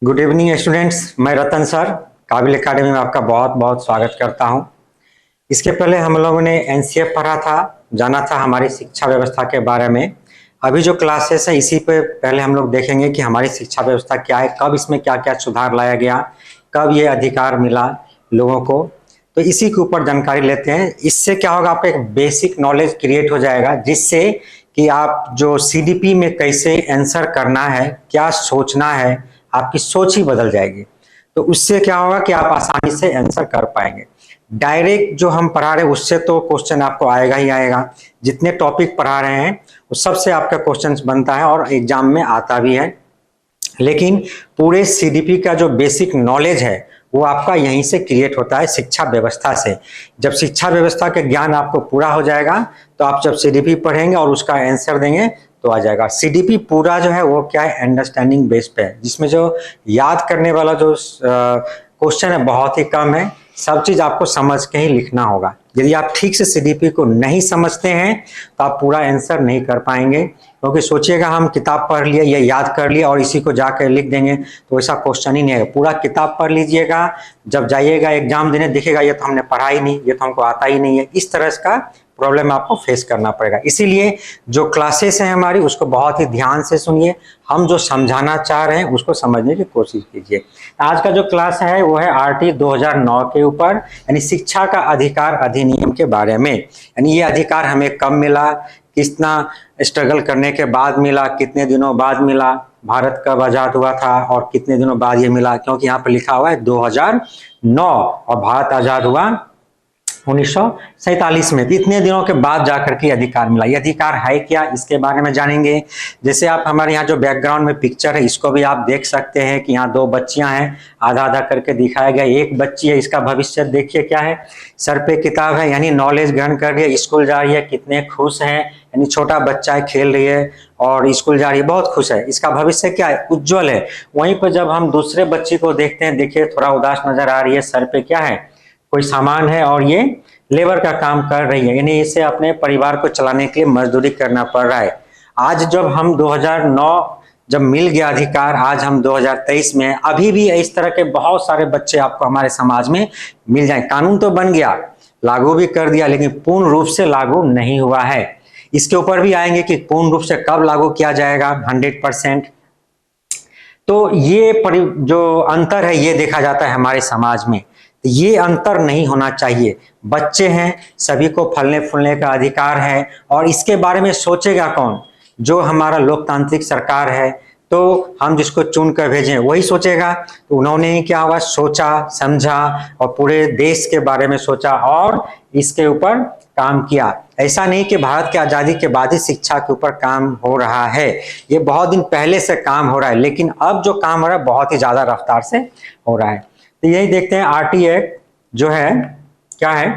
Good evening students, मैं रतन sir काबिल academy में आपका बहुत बहुत स्वागत करता हूं। इसके पहले हम लोगों ने एनसीएफ पढ़ा था, जाना था हमारी शिक्षा व्यवस्था के बारे में। अभी जो क्लासेस है इसी पे पहले हम लोग देखेंगे कि हमारी शिक्षा व्यवस्था क्या है, कब इसमें क्या क्या सुधार लाया गया, कब ये अधिकार मिला लोगों को। तो इसी के ऊपर जानकारी लेते हैं। इससे क्या होगा, आपका एक बेसिक नॉलेज क्रिएट हो जाएगा, जिससे कि आप जो सीडीपी में कैसे आंसर करना है, क्या सोचना है, आपकी सोच ही बदल जाएगी। तो उससे क्या होगा कि आप आसानी से आंसर कर पाएंगे। डायरेक्ट जो हम पढ़ा रहे हैं उससे तो क्वेश्चन आपको आएगा ही आएगा। जितने टॉपिक पढ़ा रहे हैं वो सबसे आपका क्वेश्चन बनता है और एग्जाम में आता भी है। लेकिन पूरे सीडीपी का जो बेसिक नॉलेज है वो आपका यहीं से क्रिएट होता है, शिक्षा व्यवस्था से। जब शिक्षा व्यवस्था का ज्ञान आपको पूरा हो जाएगा तो आप जब सीडीपी पढ़ेंगे और उसका आंसर देंगे तो आ जाएगा। सीडीपी पूरा जो है वो क्या है, अंडरस्टैंडिंग बेस पे है, जिसमें जो याद करने वाला जो क्वेश्चन है बहुत ही कम है। सब चीज आपको समझ के ही लिखना होगा। यदि आप ठीक से सीडीपी को नहीं समझते हैं तो आप पूरा आंसर नहीं कर पाएंगे। क्योंकि सोचिएगा हम किताब पढ़ लिए या याद कर लिए और इसी को जाकर लिख देंगे तो ऐसा क्वेश्चन ही नहीं है। पूरा किताब पढ़ लीजिएगा, जब जाइएगा एग्जाम देने दिखेगा ये तो हमने पढ़ा ही नहीं, ये तो हमको आता ही नहीं है। इस तरह का प्रॉब्लम आपको फेस करना पड़ेगा। इसीलिए जो क्लासेस हैं हमारी उसको बहुत ही ध्यान से सुनिए। हम जो समझाना चाह रहे हैं उसको समझने की कोशिश कीजिए। आज का जो क्लास है वो है आरटी 2009 के ऊपर, यानी शिक्षा का अधिकार अधिनियम के बारे में। यानी ये अधिकार हमें कब मिला, कितना स्ट्रगल करने के बाद मिला, कितने दिनों बाद मिला, भारत कब आजाद हुआ था और कितने दिनों बाद ये मिला। क्योंकि यहाँ पर लिखा हुआ है 2009 और भारत आजाद हुआ 1947 में। इतने दिनों के बाद जाकर के अधिकार मिला। ये अधिकार है क्या, इसके बारे में जानेंगे। जैसे आप हमारे यहाँ जो बैकग्राउंड में पिक्चर है इसको भी आप देख सकते हैं कि यहाँ दो बच्चियां हैं, आधा आधा करके दिखाया गया। एक बच्ची है, इसका भविष्य देखिए क्या है, सर पे किताब है यानी नॉलेज ग्रहण कर रही है, स्कूल जा रही है, कितने खुश हैं। यानी छोटा बच्चा है, खेल रही है और स्कूल जा रही है, बहुत खुश है। इसका भविष्य क्या है, उज्जवल है। वहीं पर जब हम दूसरे बच्ची को देखते हैं, देखिए थोड़ा उदास नजर आ रही है, सर पे क्या है, कोई सामान है और ये लेबर का काम कर रही है, यानी इसे अपने परिवार को चलाने के लिए मजदूरी करना पड़ रहा है। आज जब हम 2009 जब मिल गया अधिकार, आज हम 2023 में, अभी भी इस तरह के बहुत सारे बच्चे आपको हमारे समाज में मिल जाए। कानून तो बन गया, लागू भी कर दिया, लेकिन पूर्ण रूप से लागू नहीं हुआ है। इसके ऊपर भी आएंगे कि पूर्ण रूप से कब लागू किया जाएगा 100%। तो ये जो अंतर है ये देखा जाता है हमारे समाज में। ये अंतर नहीं होना चाहिए। बच्चे हैं, सभी को फलने फूलने का अधिकार है और इसके बारे में सोचेगा कौन, जो हमारा लोकतांत्रिक सरकार है। तो हम जिसको चुन कर भेजें वही सोचेगा। तो उन्होंने क्या हुआ, सोचा समझा और पूरे देश के बारे में सोचा और इसके ऊपर काम किया। ऐसा नहीं कि भारत की आजादी के बाद ही शिक्षा के ऊपर काम हो रहा है, ये बहुत दिन पहले से काम हो रहा है, लेकिन अब जो काम हो रहा है बहुत ही ज्यादा रफ्तार से हो रहा है। तो यही देखते हैं आरटी एक्ट जो है क्या है,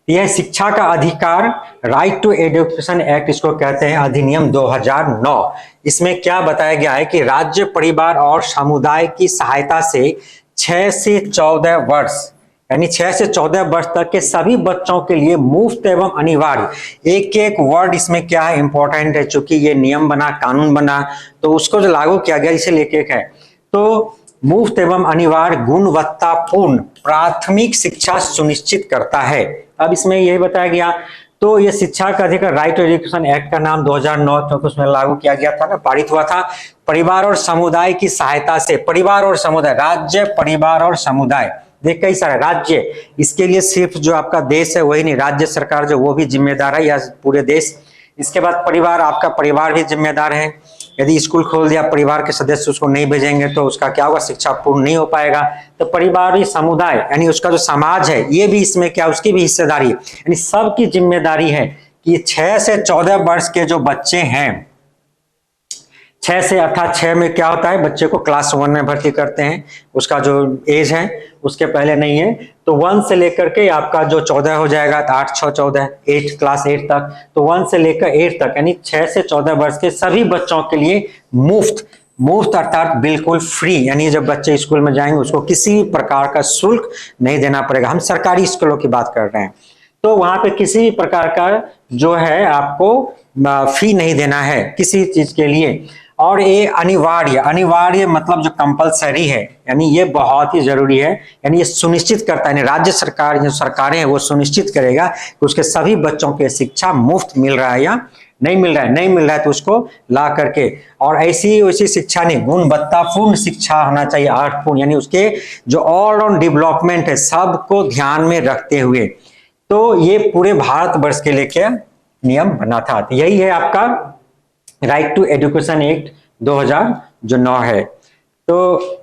यह शिक्षा का अधिकार, राइट टू एजुकेशन एक्ट इसको कहते हैं, अधिनियम 2009। इसमें क्या बताया गया है कि राज्य, परिवार और समुदाय की सहायता से 6 से 14 वर्ष यानी 6 से 14 वर्ष तक के सभी बच्चों के लिए मुफ्त एवं अनिवार्य, एक एक वर्ड इसमें क्या है इंपॉर्टेंट है, चूंकि ये नियम बना, कानून बना, तो उसको जो लागू किया गया इसे लेके एक है। तो मुफ्त एवं अनिवार्य गुणवत्तापूर्ण प्राथमिक शिक्षा सुनिश्चित करता है। अब इसमें यही बताया गया। तो ये शिक्षा का अधिकार, राइट टू एजुकेशन एक्ट का नाम 2009 क्योंकि उसमें लागू किया गया था ना, पारित हुआ था। परिवार और समुदाय की सहायता से, परिवार और समुदाय, राज्य, परिवार और समुदाय, देख कई सारे राज्य, इसके लिए सिर्फ जो आपका देश है वही नहीं, राज्य सरकार जो वो भी जिम्मेदार है या पूरे देश। इसके बाद परिवार, आपका परिवार भी जिम्मेदार है। यदि स्कूल खोल दिया, परिवार के सदस्य उसको नहीं भेजेंगे तो उसका क्या होगा, शिक्षा पूर्ण नहीं हो पाएगा। तो परिवार भी, समुदाय यानी उसका जो समाज है ये भी इसमें क्या, उसकी भी हिस्सेदारी, यानी सबकी जिम्मेदारी है कि 6 से 14 वर्ष के जो बच्चे हैं, 6 से, अर्थात 6 में क्या होता है, बच्चे को क्लास 1 में भर्ती करते हैं, उसका जो एज है उसके पहले नहीं है। तो 1 से लेकर के आपका जो 14 हो जाएगा, 8 6 14, 8 क्लास 8 तक। तो 1 से लेकर 8 तक यानी 6 से 14 वर्ष के सभी बच्चों के लिए मुफ्त, मुफ्त अर्थात बिल्कुल फ्री, यानी जब बच्चे स्कूल में जाएंगे उसको किसी प्रकार का शुल्क नहीं देना पड़ेगा। हम सरकारी स्कूलों की बात कर रहे हैं, तो वहां पे किसी भी प्रकार का जो है आपको फी नहीं देना है किसी चीज के लिए। और ये अनिवार्य, अनिवार्य मतलब जो कंपलसरी है, यानी ये बहुत ही जरूरी है, यानी ये सुनिश्चित करता है, यानी राज्य सरकार जो सरकारें हैं वो सुनिश्चित करेगा कि उसके सभी बच्चों के शिक्षा मुफ्त मिल रहा है या नहीं मिल रहा है, नहीं मिल रहा है तो उसको ला करके, और ऐसी वैसी शिक्षा नहीं, गुणवत्तापूर्ण शिक्षा होना चाहिए, अर्थपूर्ण, यानी उसके जो ऑलराउंड डेवलपमेंट है सबको ध्यान में रखते हुए। तो ये पूरे भारतवर्ष के लिए क्या नियम बना था। तो यही है आपका राइट टू एजुकेशन एक्ट 2000 जो 9 है। तो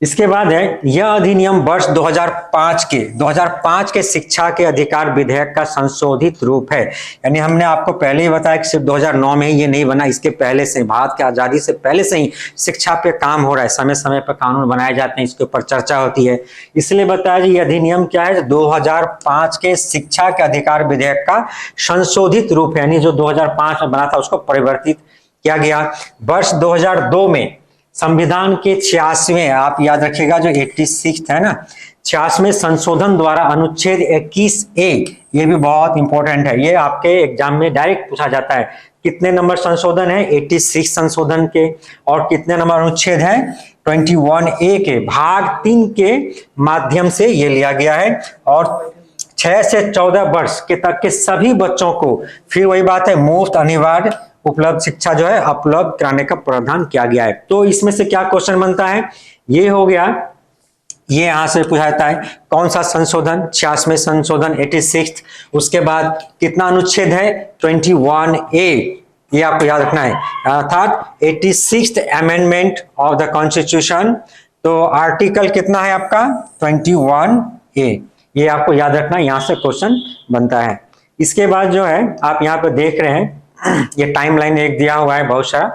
इसके बाद है यह अधिनियम वर्ष 2005 के शिक्षा के अधिकार विधेयक का संशोधित रूप है। यानी हमने आपको पहले ही बताया कि सिर्फ 2009 में ही ये नहीं बना, इसके पहले से, भारत की आजादी से पहले से ही शिक्षा पे काम हो रहा है, समय समय पर कानून बनाए जाते हैं, इसके ऊपर चर्चा होती है। इसलिए बताया जी ये अधिनियम क्या है, 2005 के शिक्षा के अधिकार विधेयक का संशोधित रूप है, यानी जो 2005 में बना था उसको परिवर्तित किया गया। वर्ष 2002 में संविधान के 86वें, आप याद रखिएगा जो 86 है ना, 86वें संशोधन द्वारा अनुच्छेद 21A, ये भी बहुत इंपॉर्टेंट है, ये आपके एग्जाम में डायरेक्ट पूछा जाता है। कितने नंबर संशोधन है, 86 संशोधन के, और कितने नंबर अनुच्छेद है, 21A के भाग 3 के माध्यम से ये लिया गया है। और 6 से 14 वर्ष के तक के सभी बच्चों को फिर वही बात है, मुफ्त अनिवार्य उपलब्ध शिक्षा जो है उपलब्ध कराने का प्रावधान किया गया है। तो इसमें से क्या क्वेश्चन बनता है, ये हो गया, ये यहां से पूछा जाता है कौन सा संशोधन, 86वें संशोधन 86। उसके बाद कितना अनुच्छेद है, 21A, ये आपको याद रखना है, अर्थात 86th amendment of the constitution. तो आर्टिकल कितना है आपका, 21A, ये आपको याद रखना है, यहां से क्वेश्चन बनता है। इसके बाद जो है आप यहाँ पे देख रहे हैं ये टाइमलाइन एक दिया हुआ है बहुत सारा।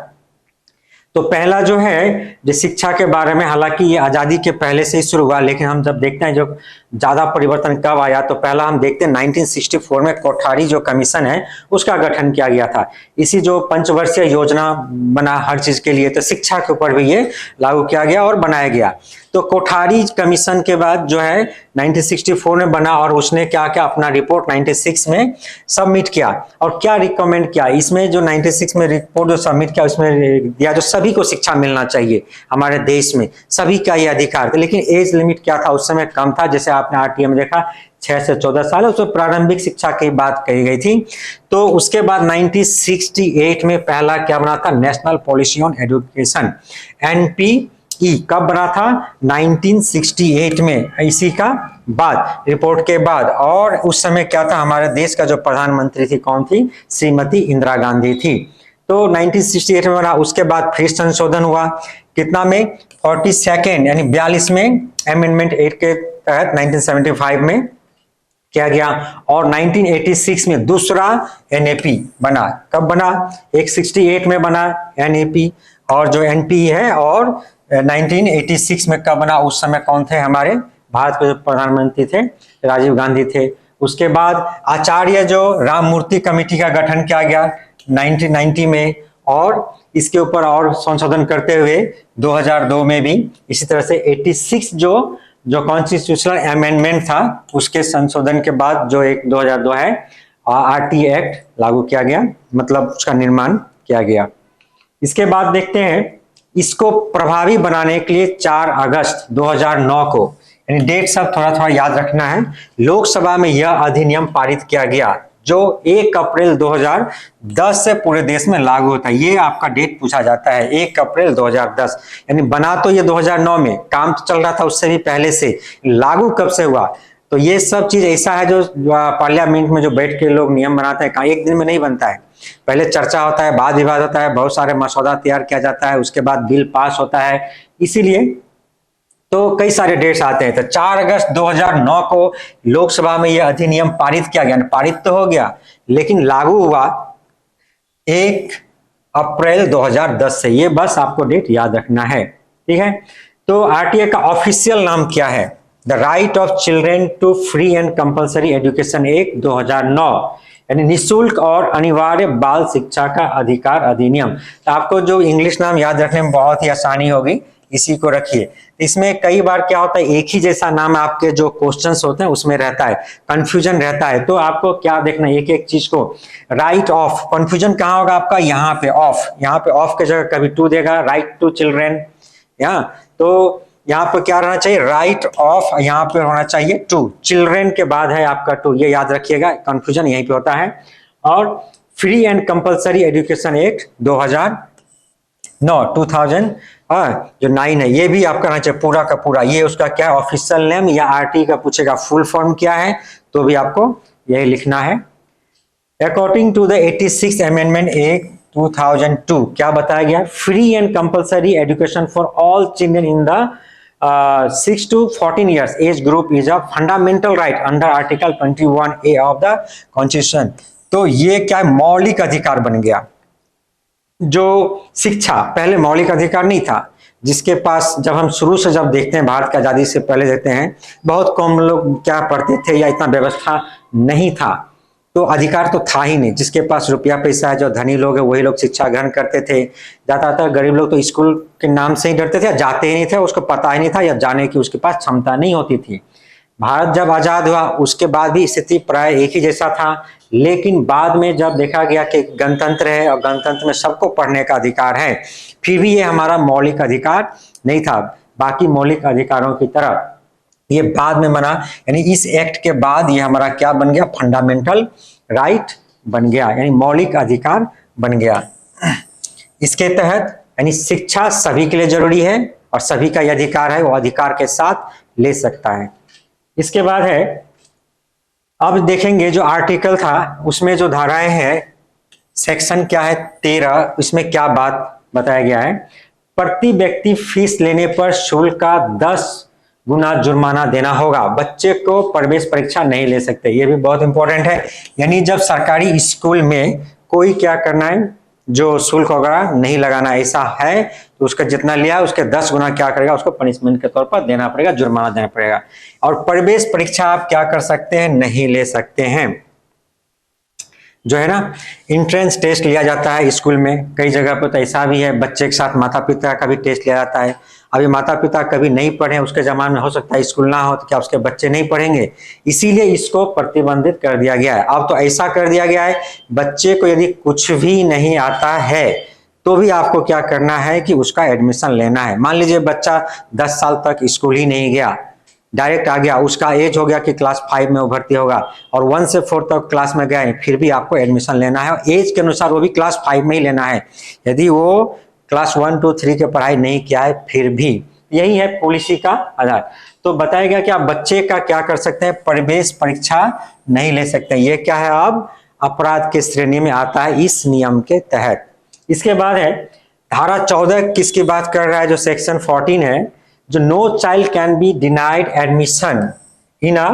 तो पहला जो है जो शिक्षा के बारे में, हालांकि ये आजादी के पहले से ही शुरू हुआ, लेकिन हम जब देखते हैं जो ज्यादा परिवर्तन कब आया, तो पहला हम देखते हैं 1964 में कोठारी जो कमीशन है उसका गठन किया गया था। इसी जो पंचवर्षीय योजना बना हर चीज के लिए, तो शिक्षा के ऊपर भी ये लागू किया गया और बनाया गया। तो कोठारी कमीशन के बाद जो है 1964 में बना, और उसने क्या क्या अपना रिपोर्ट 96 में सबमिट किया, और क्या रिकमेंड किया इसमें, जो 96 में रिपोर्ट जो सबमिट किया उसमें दिया जो सभी को शिक्षा मिलना चाहिए हमारे देश में, सभी का ये अधिकार था। लेकिन एज लिमिट क्या था उस समय, कम था, जैसे आपने आरटीए में देखा 6 से 14 साल, उसमें प्रारंभिक शिक्षा की बात कही गई थी। तो उसके बाद 1968 में पहला क्या बना था, national policy on education, NPE, कब बना था, 1968 में, इसी का बाद रिपोर्ट के बाद। और उस समय क्या था, हमारे देश का जो प्रधानमंत्री थी कौन थी, श्रीमती इंदिरा गांधी थी। तो 1968 में बना, उसके बाद फिर संशोधन हुआ, कितना में, 42nd यानी 42वें अमेंडमेंट एक्ट के तहत 1975 में किया गया। और 1986 में दूसरा NAP बना, कब बना, 168 में बना NAP, और जो NPE है, और 1986 में कब बना, उस समय कौन थे, हमारे भारत के जो प्रधानमंत्री थे राजीव गांधी थे। उसके बाद आचार्य जो राममूर्ति कमेटी का गठन किया गया 1990 में, और इसके ऊपर और संशोधन करते हुए 2002 में भी इसी तरह से 86 जो कॉन्स्टिट्यूशनल अमेंडमेंट था उसके संशोधन के बाद जो एक 2002 है RT एक्ट लागू किया गया, मतलब उसका निर्माण किया गया। इसके बाद देखते हैं, इसको प्रभावी बनाने के लिए 4 अगस्त 2009 को, यानी डेट सब थोड़ा थोड़ा याद रखना है, लोकसभा में यह अधिनियम पारित किया गया जो 1 अप्रैल 2010 से पूरे देश में लागू होता है। ये आपका डेट पूछा जाता है, 1 अप्रैल 2010, यानी बना तो ये 2009 में, काम तो चल रहा था उससे भी पहले से, लागू कब से हुआ। तो ये सब चीज ऐसा है जो पार्लियामेंट में जो बैठ के लोग नियम बनाते हैं, कहाँ एक दिन में नहीं बनता है, पहले चर्चा होता है, बाद विवाद होता है, बहुत सारे मसौदा तैयार किया जाता है, उसके बाद बिल पास होता है, इसीलिए तो कई सारे डेट्स आते हैं। तो 4 अगस्त 2009 को लोकसभा में यह अधिनियम पारित किया गया, पारित तो हो गया लेकिन लागू हुआ 1 अप्रैल 2010 से, ये बस आपको डेट याद रखना है, ठीक है। तो RTA का ऑफिशियल नाम क्या है, the right of children to free and compulsory education act 2009, यानी निःशुल्क और अनिवार्य बाल शिक्षा का अधिकार अधिनियम। तो आपको जो इंग्लिश नाम याद रखने में बहुत ही आसानी होगी, इसी को रखिए। इसमें कई बार क्या होता है, एक ही जैसा नाम आपके जो क्वेश्चंस होते हैं उसमें रहता है, कंफ्यूजन रहता है। तो आपको क्या देखना है, एक एक चीज को। राइट ऑफ, कंफ्यूजन कहाँ होगा आपका, यहाँ पे ऑफ, यहाँ पे ऑफ की जगह कभी टू देगा, राइट टू चिल्ड्रेन। तो यहाँ पे क्या रहना चाहिए, राइट ऑफ, यहाँ पे होना चाहिए टू, चिल्ड्रेन के बाद है आपका टू, ये याद रखिएगा, कंफ्यूजन यहीं पे होता है। और free and compulsory education act 2009 जो 9 है, ये भी आपका रहना चाहिए पूरा का पूरा। ये उसका क्या है, ऑफिशियल नेम, या आरटी का पूछेगा फुल फॉर्म क्या है, तो भी आपको यही लिखना है। According to the 86th amendment act 2002 क्या बताया गया, free and compulsory education for all children in the 6 to 14 years age group is a fundamental right under article 21A of the constitution। तो ये क्या है, मौलिक अधिकार बन गया। जो शिक्षा पहले मौलिक अधिकार नहीं था, जिसके पास, जब हम शुरू से जब देखते हैं भारत की आजादी से पहले देखते हैं, बहुत कम लोग क्या पढ़ते थे या इतना व्यवस्था नहीं था, तो अधिकार तो था ही नहीं। जिसके पास रुपया पैसा है, जो धनी लोग है, वही लोग शिक्षा ग्रहण करते थे। ज्यादातर गरीब लोग तो स्कूल के नाम से ही डरते थे, जाते ही नहीं थे, उसको पता ही नहीं था, या जाने की उसके पास क्षमता नहीं होती थी। भारत जब आजाद हुआ उसके बाद भी स्थिति प्राय एक ही जैसा था, लेकिन बाद में जब देखा गया कि गणतंत्र है और गणतंत्र में सबको पढ़ने का अधिकार है, फिर भी ये हमारा मौलिक अधिकार नहीं था। बाकी मौलिक अधिकारों की तरह ये बाद में बना, यानी इस एक्ट के बाद ये हमारा क्या बन गया, फंडामेंटल राइट बन गया, यानी मौलिक अधिकार बन गया। इसके तहत यानी शिक्षा सभी के लिए जरूरी है और सभी का ये अधिकार है, वो अधिकार के साथ ले सकता है। इसके बाद है, अब देखेंगे जो आर्टिकल था उसमें जो धाराएं हैं, सेक्शन क्या है 13, इसमें क्या बात बताया गया है, प्रति व्यक्ति फीस लेने पर शुल्क का 10 गुना जुर्माना देना होगा। बच्चे को प्रवेश परीक्षा नहीं ले सकते, ये भी बहुत इंपॉर्टेंट है। यानी जब सरकारी स्कूल में कोई क्या करना है, जो शुल्क वगैरह नहीं लगाना, ऐसा है तो उसका जितना लिया उसके 10 गुना क्या करेगा, उसको पनिशमेंट के तौर पर देना पड़ेगा, जुर्माना देना पड़ेगा। और प्रवेश परीक्षा आप क्या कर सकते हैं, नहीं ले सकते हैं। जो है ना, एंट्रेंस टेस्ट लिया जाता है स्कूल में, कई जगह पर तो ऐसा भी है, बच्चे के साथ माता पिता का भी टेस्ट लिया जाता है। अभी माता पिता कभी नहीं पढ़े, उसके जमाने में हो सकता है स्कूल ना हो, तो क्या उसके बच्चे नहीं पढ़ेंगे, इसीलिए इसको प्रतिबंधित कर दिया गया है। अब तो ऐसा कर दिया गया है, बच्चे को यदि कुछ भी नहीं आता है तो भी आपको क्या करना है कि उसका एडमिशन लेना है। मान लीजिए बच्चा 10 साल तक स्कूल ही नहीं गया, डायरेक्ट आ गया, उसका एज हो गया कि क्लास 5 में वो भर्ती होगा, और 1 से 4 तक क्लास में गए, फिर भी आपको एडमिशन लेना है, एज के अनुसार वो भी क्लास 5 में ही लेना है। यदि वो क्लास 1, 2, 3 की पढ़ाई नहीं किया है फिर भी, यही है पॉलिसी का आधार। तो बताया गया कि आप बच्चे का क्या कर सकते हैं, प्रवेश परीक्षा नहीं ले सकते। ये क्या है, अब अपराध की श्रेणी में आता है इस नियम के तहत। इसके बाद है धारा 14 किसकी बात कर रहा है, जो सेक्शन 14 है, जो no child can be denied admission in a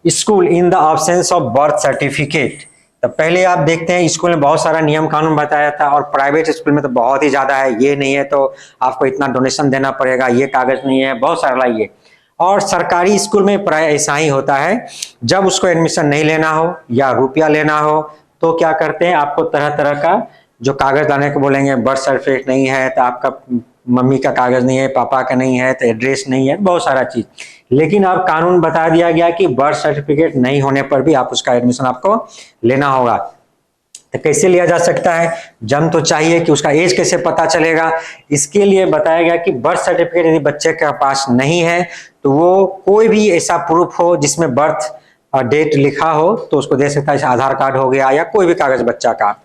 school in the absence of birth certificate. तो पहले आप देखते हैं स्कूल में बहुत सारा नियम कानून बताया था, और प्राइवेट स्कूल में तो बहुत ही ज्यादा है, ये नहीं है तो आपको इतना डोनेशन देना पड़ेगा, ये कागज नहीं है, बहुत सारा लाइए। और सरकारी स्कूल में प्राय ऐसा ही होता है, जब उसको एडमिशन नहीं लेना हो या रुपया लेना हो तो क्या करते हैं, आपको तरह तरह का जो कागज लाने को बोलेंगे, बर्थ सर्टिफिकेट नहीं है तो आपका मम्मी का कागज नहीं है, पापा का नहीं है तो एड्रेस नहीं है, बहुत सारा चीज। लेकिन अब कानून बता दिया गया कि बर्थ सर्टिफिकेट नहीं होने पर भी आप उसका एडमिशन आपको लेना होगा। तो कैसे लिया जा सकता है, जन्म तो चाहिए, कि उसका एज कैसे पता चलेगा, इसके लिए बताया गया कि बर्थ सर्टिफिकेट यदि बच्चे के पास नहीं है तो वो कोई भी ऐसा प्रूफ हो जिसमें बर्थ डेट लिखा हो तो उसको दे सकता है, जैसे आधार कार्ड हो गया या कोई भी कागज बच्चा का।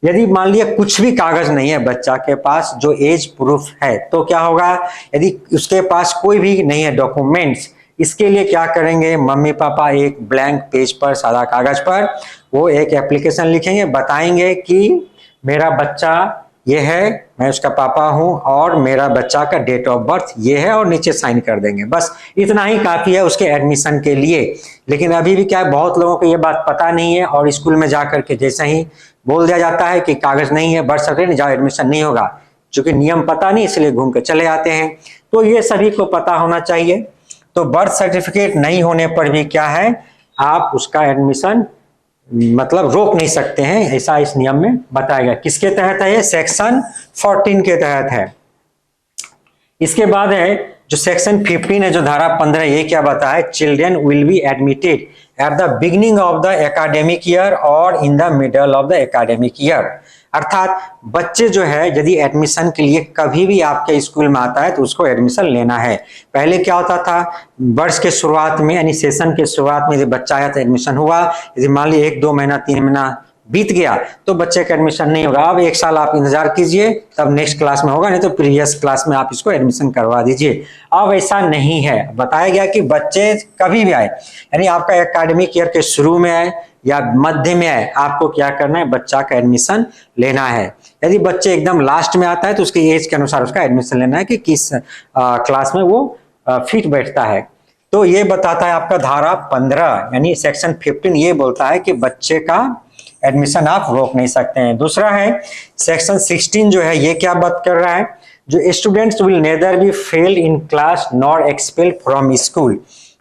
यदि मान लिया कुछ भी कागज नहीं है बच्चा के पास जो एज प्रूफ है, तो क्या होगा, यदि उसके पास कोई भी नहीं है डॉक्यूमेंट्स, इसके लिए क्या करेंगे, मम्मी पापा एक ब्लैंक पेज पर, सादा कागज पर वो एक एप्लीकेशन लिखेंगे, बताएंगे कि मेरा बच्चा ये है, मैं उसका पापा हूं और मेरा बच्चा का डेट ऑफ बर्थ ये है, और नीचे साइन कर देंगे। बस इतना ही काफी है उसके एडमिशन के लिए। लेकिन अभी भी क्या है, बहुत लोगों को ये बात पता नहीं है, और स्कूल में जाकर के जैसे ही बोल दिया जाता है कि कागज नहीं है, बर्थ सर्टिफिकेट, जाओ एडमिशन नहीं होगा, क्योंकि नियम पता नहीं इसलिए घूम के चले आते हैं। तो ये सभी को पता होना चाहिए। तो बर्थ सर्टिफिकेट नहीं होने पर भी क्या है, आप उसका एडमिशन मतलब रोक नहीं सकते हैं, ऐसा इस नियम में बताया गया। किसके तहत है ये, सेक्शन 14 के तहत है। इसके बाद है जो सेक्शन 15 है, जो धारा 15, ये क्या बताया है, children will be admitted at the beginning of the academic year और in the middle of the academic year. अर्थात बच्चे जो है यदि एडमिशन के लिए कभी भी आपके स्कूल में आता है तो उसको एडमिशन लेना है। पहले क्या होता था, वर्ष के शुरुआत में यानी सेशन के शुरुआत में यदि बच्चा आया तो एडमिशन हुआ, यदि मान लीजिए 1-2 महीना 3 महीना बीत गया तो बच्चे का एडमिशन नहीं होगा। अब 1 साल आप इंतजार कीजिए, तब नेक्स्ट क्लास में होगा, नहीं तो प्रीवियस क्लास में आप इसको एडमिशन करवा दीजिए। अब ऐसा नहीं है, बताया गया कि बच्चे कभी भी आए, यानी आपका एकेडमिक ईयर के शुरू में आए या मध्य में आए, आपको क्या करना है, बच्चा का एडमिशन लेना है। यदि बच्चे एकदम लास्ट में आता है तो उसकी एज के अनुसार उसका एडमिशन लेना है कि किस क्लास में वो फिट बैठता है। तो ये बताता है आपका धारा 15 यानी सेक्शन 15 ये बोलता है कि बच्चे का एडमिशन आप रोक नहीं सकते हैं। दूसरा है सेक्शन 16 जो है, ये क्या बात कर रहा है, जो students will nether B fail in class nor expelled from school.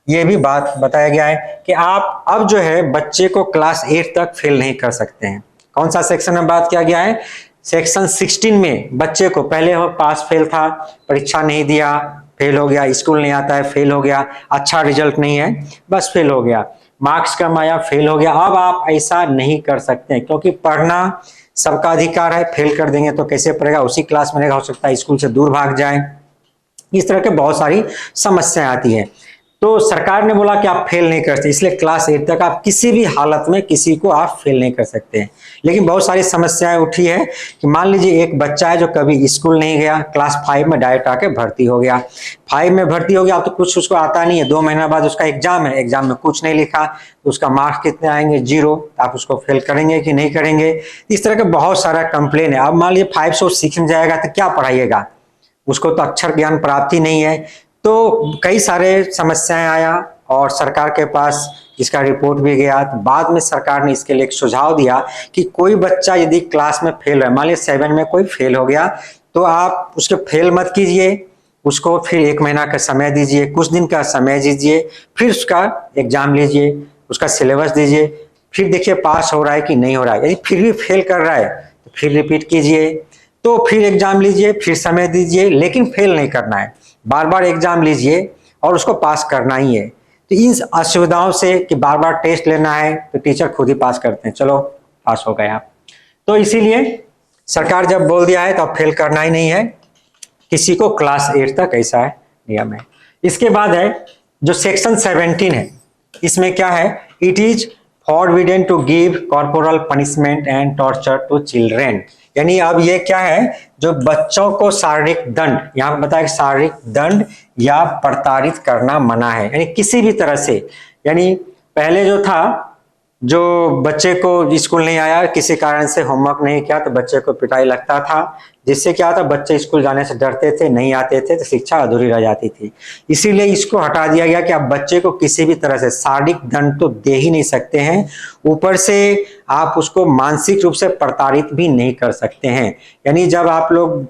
ये भी बात बताया गया है कि आप अब जो है बच्चे को क्लास 8 तक फेल नहीं कर सकते हैं। कौन सा सेक्शन में बात किया गया है, सेक्शन 16 में बच्चे को पहले वो पास फेल था, परीक्षा नहीं दिया, फेल हो गया, स्कूल नहीं आता है, फेल हो गया, अच्छा रिजल्ट नहीं है, बस फेल हो गया, मार्क्स कम आया, फेल हो गया। अब आप ऐसा नहीं कर सकते क्योंकि पढ़ना सबका अधिकार है, फेल कर देंगे तो कैसे पढ़ेगा, उसी क्लास में रहेगा, हो सकता है स्कूल से दूर भाग जाए, इस तरह के बहुत सारी समस्याएं आती है। तो सरकार ने बोला कि आप फेल नहीं कर सकते, इसलिए क्लास 8 तक आप किसी भी हालत में किसी को आप फेल नहीं कर सकते हैं। लेकिन बहुत सारी समस्याएं उठी है कि मान लीजिए एक बच्चा है जो कभी स्कूल नहीं गया, क्लास 5 में डायरेक्ट आके भर्ती हो गया, 5 में भर्ती हो गया, अब तो कुछ उसको आता नहीं है, 2 महीना बाद उसका एग्जाम है, एग्जाम में कुछ नहीं लिखा तो उसका मार्क्स कितने आएंगे, 0, आप उसको फेल करेंगे कि नहीं करेंगे। इस तरह का बहुत सारा कंप्लेन है। अब मान लीजिए 5 से सीख जाएगा तो क्या पढ़ाइएगा, उसको तो अक्षर ज्ञान प्राप्ति नहीं है। तो कई सारे समस्याएं आया और सरकार के पास इसका रिपोर्ट भी गया। तो बाद में सरकार ने इसके लिए एक सुझाव दिया कि कोई बच्चा यदि क्लास में फेल है, मान लीजिए 7 में कोई फेल हो गया, तो आप उसके फेल मत कीजिए, उसको फिर 1 महीना का समय दीजिए, कुछ दिन का समय दीजिए, फिर उसका एग्जाम लीजिए, उसका सिलेबस दीजिए, फिर देखिए पास हो रहा है कि नहीं हो रहा है। यदि फिर भी फेल कर रहा है तो फिर रिपीट कीजिए, तो फिर एग्जाम लीजिए, फिर समय दीजिए, लेकिन फेल नहीं करना है, बार बार एग्जाम लीजिए और उसको पास करना ही है। तो इन असुविधाओं से कि बार बार टेस्ट लेना है तो टीचर खुद ही पास करते हैं, चलो पास हो गए आप। तो इसीलिए सरकार जब बोल दिया है तो अब फेल करना ही नहीं है किसी को, क्लास 8 तक ऐसा है नियम है। इसके बाद है जो सेक्शन 17 है, इसमें क्या है, it is forbidden to give corporal punishment and torture to children. यानी अब ये क्या है, जो बच्चों को शारीरिक दंड, यहाँ बताया शारीरिक दंड या प्रताड़ित करना मना है, यानी किसी भी तरह से। यानी पहले जो था, जो बच्चे को स्कूल नहीं आया, किसी कारण से होमवर्क नहीं किया तो बच्चे को पिटाई लगता था, जिससे क्या था, बच्चे स्कूल जाने से डरते थे, नहीं आते थे तो शिक्षा अधूरी रह जाती थी। इसीलिए इसको हटा दिया गया कि आप बच्चे को किसी भी तरह से शारीरिक दंड तो दे ही नहीं सकते हैं, ऊपर से आप उसको मानसिक रूप से प्रताड़ित भी नहीं कर सकते हैं। यानी जब आप लोग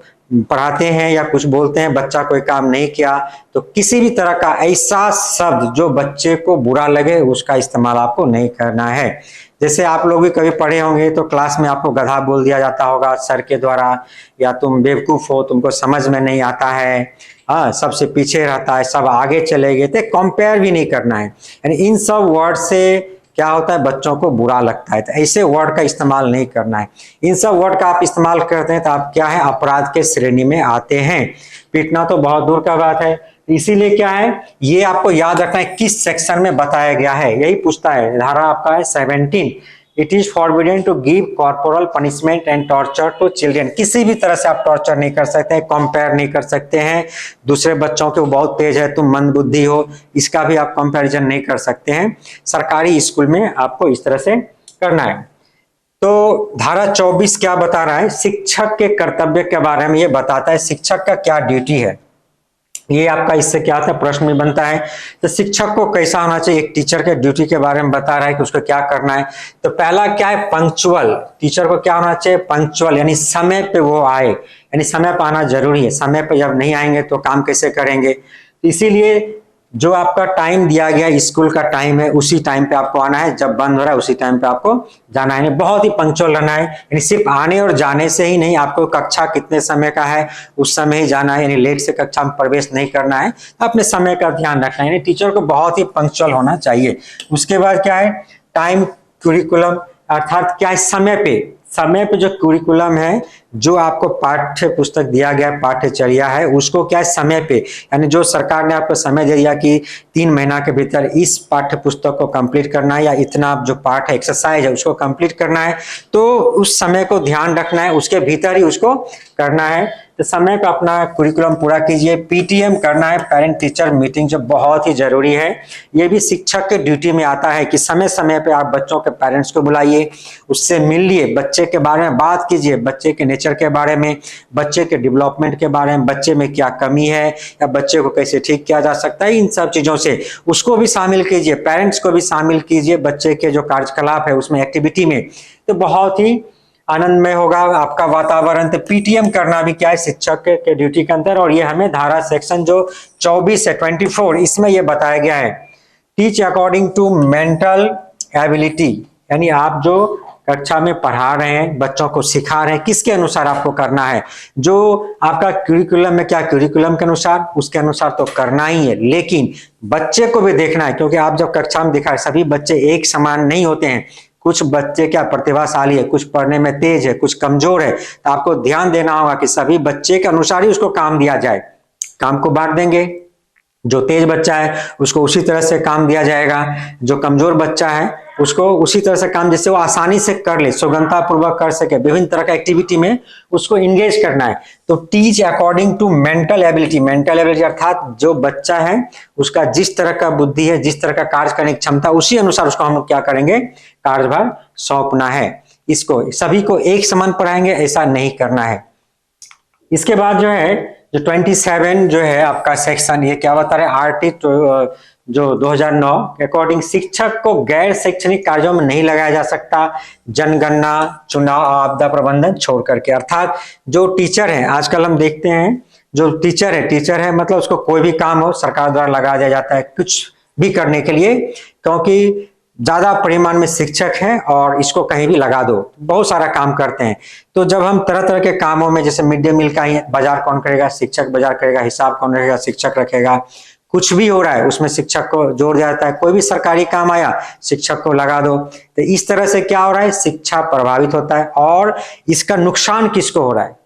पढ़ाते हैं या कुछ बोलते हैं, बच्चा कोई काम नहीं किया, तो किसी भी तरह का ऐसा शब्द जो बच्चे को बुरा लगे उसका इस्तेमाल आपको नहीं करना है। जैसे आप लोग भी कभी पढ़े होंगे तो क्लास में आपको गधा बोल दिया जाता होगा सर के द्वारा, या तुम बेवकूफ हो, तुमको समझ में नहीं आता है, हाँ सबसे पीछे रहता है, सब आगे चले गए थे, कंपेयर भी नहीं करना है। यानी इन सब वर्ड से क्या होता है, बच्चों को बुरा लगता है, तो ऐसे वर्ड का इस्तेमाल नहीं करना है। इन सब वर्ड का आप इस्तेमाल करते हैं तो आप क्या है, अपराध के श्रेणी में आते हैं। पीटना तो बहुत दूर का बात है, इसीलिए क्या है, ये आपको याद रखना है किस सेक्शन में बताया गया है, यही पूछता है। धारा आपका है 17, it is forbidden to give corporal punishment and torture to children. किसी भी तरह से आप टॉर्चर नहीं कर सकते हैं, कंपेयर नहीं कर सकते हैं दूसरे बच्चों के, वो बहुत तेज है, तुम मंद बुद्धि हो, इसका भी आप कंपैरिजन नहीं कर सकते हैं। सरकारी स्कूल में आपको इस तरह से करना है। तो धारा 24 क्या बता रहा है, शिक्षक के कर्तव्य के बारे में ये बताता है, शिक्षक का क्या ड्यूटी है। ये आपका इससे क्या आता है, प्रश्न में बनता है। तो शिक्षक को कैसा होना चाहिए, एक टीचर के ड्यूटी के बारे में बता रहा है कि उसको क्या करना है। तो पहला क्या है, पंक्चुअल। टीचर को क्या होना चाहिए, पंक्चुअल, यानी समय पे वो आए, यानी समय पर आना जरूरी है। समय पे जब नहीं आएंगे तो काम कैसे करेंगे। इसीलिए जो आपका टाइम दिया गया स्कूल का टाइम है उसी टाइम पे आपको आना है, जब बंद हो रहा है उसी टाइम पे आपको जाना है। बहुत ही पंक्चुअल रहना है, यानी सिर्फ आने और जाने से ही नहीं, आपको कक्षा कितने समय का है उस समय ही जाना है, यानी लेट से कक्षा में प्रवेश नहीं करना है, अपने समय का ध्यान रखना है, यानी टीचर को बहुत ही पंक्चुअल होना चाहिए। उसके बाद क्या है, टाइम क्यूरिकुलम, अर्थात क्या है, समय पे जो क्यूरिकुलम है, जो आपको पाठ्य पुस्तक दिया गया पाठ्यचर्या है, उसको क्या है समय पे, यानी जो सरकार ने आपको समय दे दिया कि 3 महीना के भीतर इस पाठ्य पुस्तक को कंप्लीट करना है या इतना जो पाठ है एक्सरसाइज है उसको कंप्लीट करना है, तो उस समय को ध्यान रखना है, उसके भीतर ही उसको करना है। तो समय पे अपना कुरिकुलम पूरा कीजिए। पीटीएम करना है, पेरेंट टीचर मीटिंग, जो बहुत ही जरूरी है। ये भी शिक्षक के ड्यूटी में आता है कि समय समय पे आप बच्चों के पेरेंट्स को बुलाइए, उससे मिलिए, बच्चे के बारे में बात कीजिए, बच्चे के नेचर के बारे में, बच्चे के डेवलपमेंट के बारे में, बच्चे में क्या कमी है या बच्चे को कैसे ठीक किया जा सकता है, इन सब चीजों से उसको भी शामिल कीजिए, पेरेंट्स को भी शामिल कीजिए बच्चे के जो कार्यकलाप है उसमें, एक्टिविटी में, तो बहुत ही आनंदमय होगा आपका वातावरण। तो पीटीएम करना भी क्या है शिक्षक के ड्यूटी के अंदर, और ये हमें धारा सेक्शन जो 24 है 24 इसमें ये बताया गया है, teach according to mental ability, यानी आप जो कक्षा में पढ़ा रहे हैं, बच्चों को सिखा रहे हैं, किसके अनुसार आपको करना है, जो आपका क्यूरिकुलम में क्या क्यूरिकुलम के अनुसार, उसके अनुसार तो करना ही है, लेकिन बच्चे को भी देखना है, क्योंकि आप जब कक्षा में दिखा, सभी बच्चे एक समान नहीं होते हैं, कुछ बच्चे क्या प्रतिभाशाली है, कुछ पढ़ने में तेज है, कुछ कमजोर है, तो आपको ध्यान देना होगा कि सभी बच्चे के अनुसार ही उसको काम दिया जाए। काम को बांट देंगे, जो तेज बच्चा है उसको उसी तरह से काम दिया जाएगा, जो कमजोर बच्चा है उसको उसी तरह से काम, जिससे वो आसानी से कर ले, सुगमता पूर्वक कर सके, विभिन्न तरह का एक्टिविटी में उसको इंगेज करना है। तो teach according to mental ability, mental ability अर्थात जो बच्चा है उसका जिस तरह का बुद्धि है, जिस तरह का कार्य करने की क्षमता, उसी अनुसार उसको हम क्या करेंगे, कार्यभार सौंपना है। इसको सभी को एक समान पढ़ाएंगे ऐसा नहीं करना है। इसके बाद जो है जो 27 जो है आपका सेक्शन, ये क्या बता रहे, आरटी जो 2009 के अकॉर्डिंग शिक्षक को गैर शैक्षणिक कार्यों में नहीं लगाया जा सकता, जनगणना, चुनाव, आपदा प्रबंधन छोड़ करके। अर्थात जो टीचर है, आजकल हम देखते हैं जो टीचर है मतलब उसको कोई भी काम हो सरकार द्वारा लगा दिया जाता है कुछ भी करने के लिए, क्योंकि ज्यादा परिमाण में शिक्षक है और इसको कहीं भी लगा दो, बहुत सारा काम करते हैं। तो जब हम तरह तरह के कामों में, जैसे मिड डे मील का ही बाजार कौन करेगा, शिक्षक बाजार करेगा, हिसाब कौन रखेगा, शिक्षक रखेगा, कुछ भी हो रहा है उसमें शिक्षक को जोड़ दिया जाता है, कोई भी सरकारी काम आया शिक्षक को लगा दो। तो इस तरह से क्या हो रहा है, शिक्षा प्रभावित होता है, और इसका नुकसान किसको हो रहा है,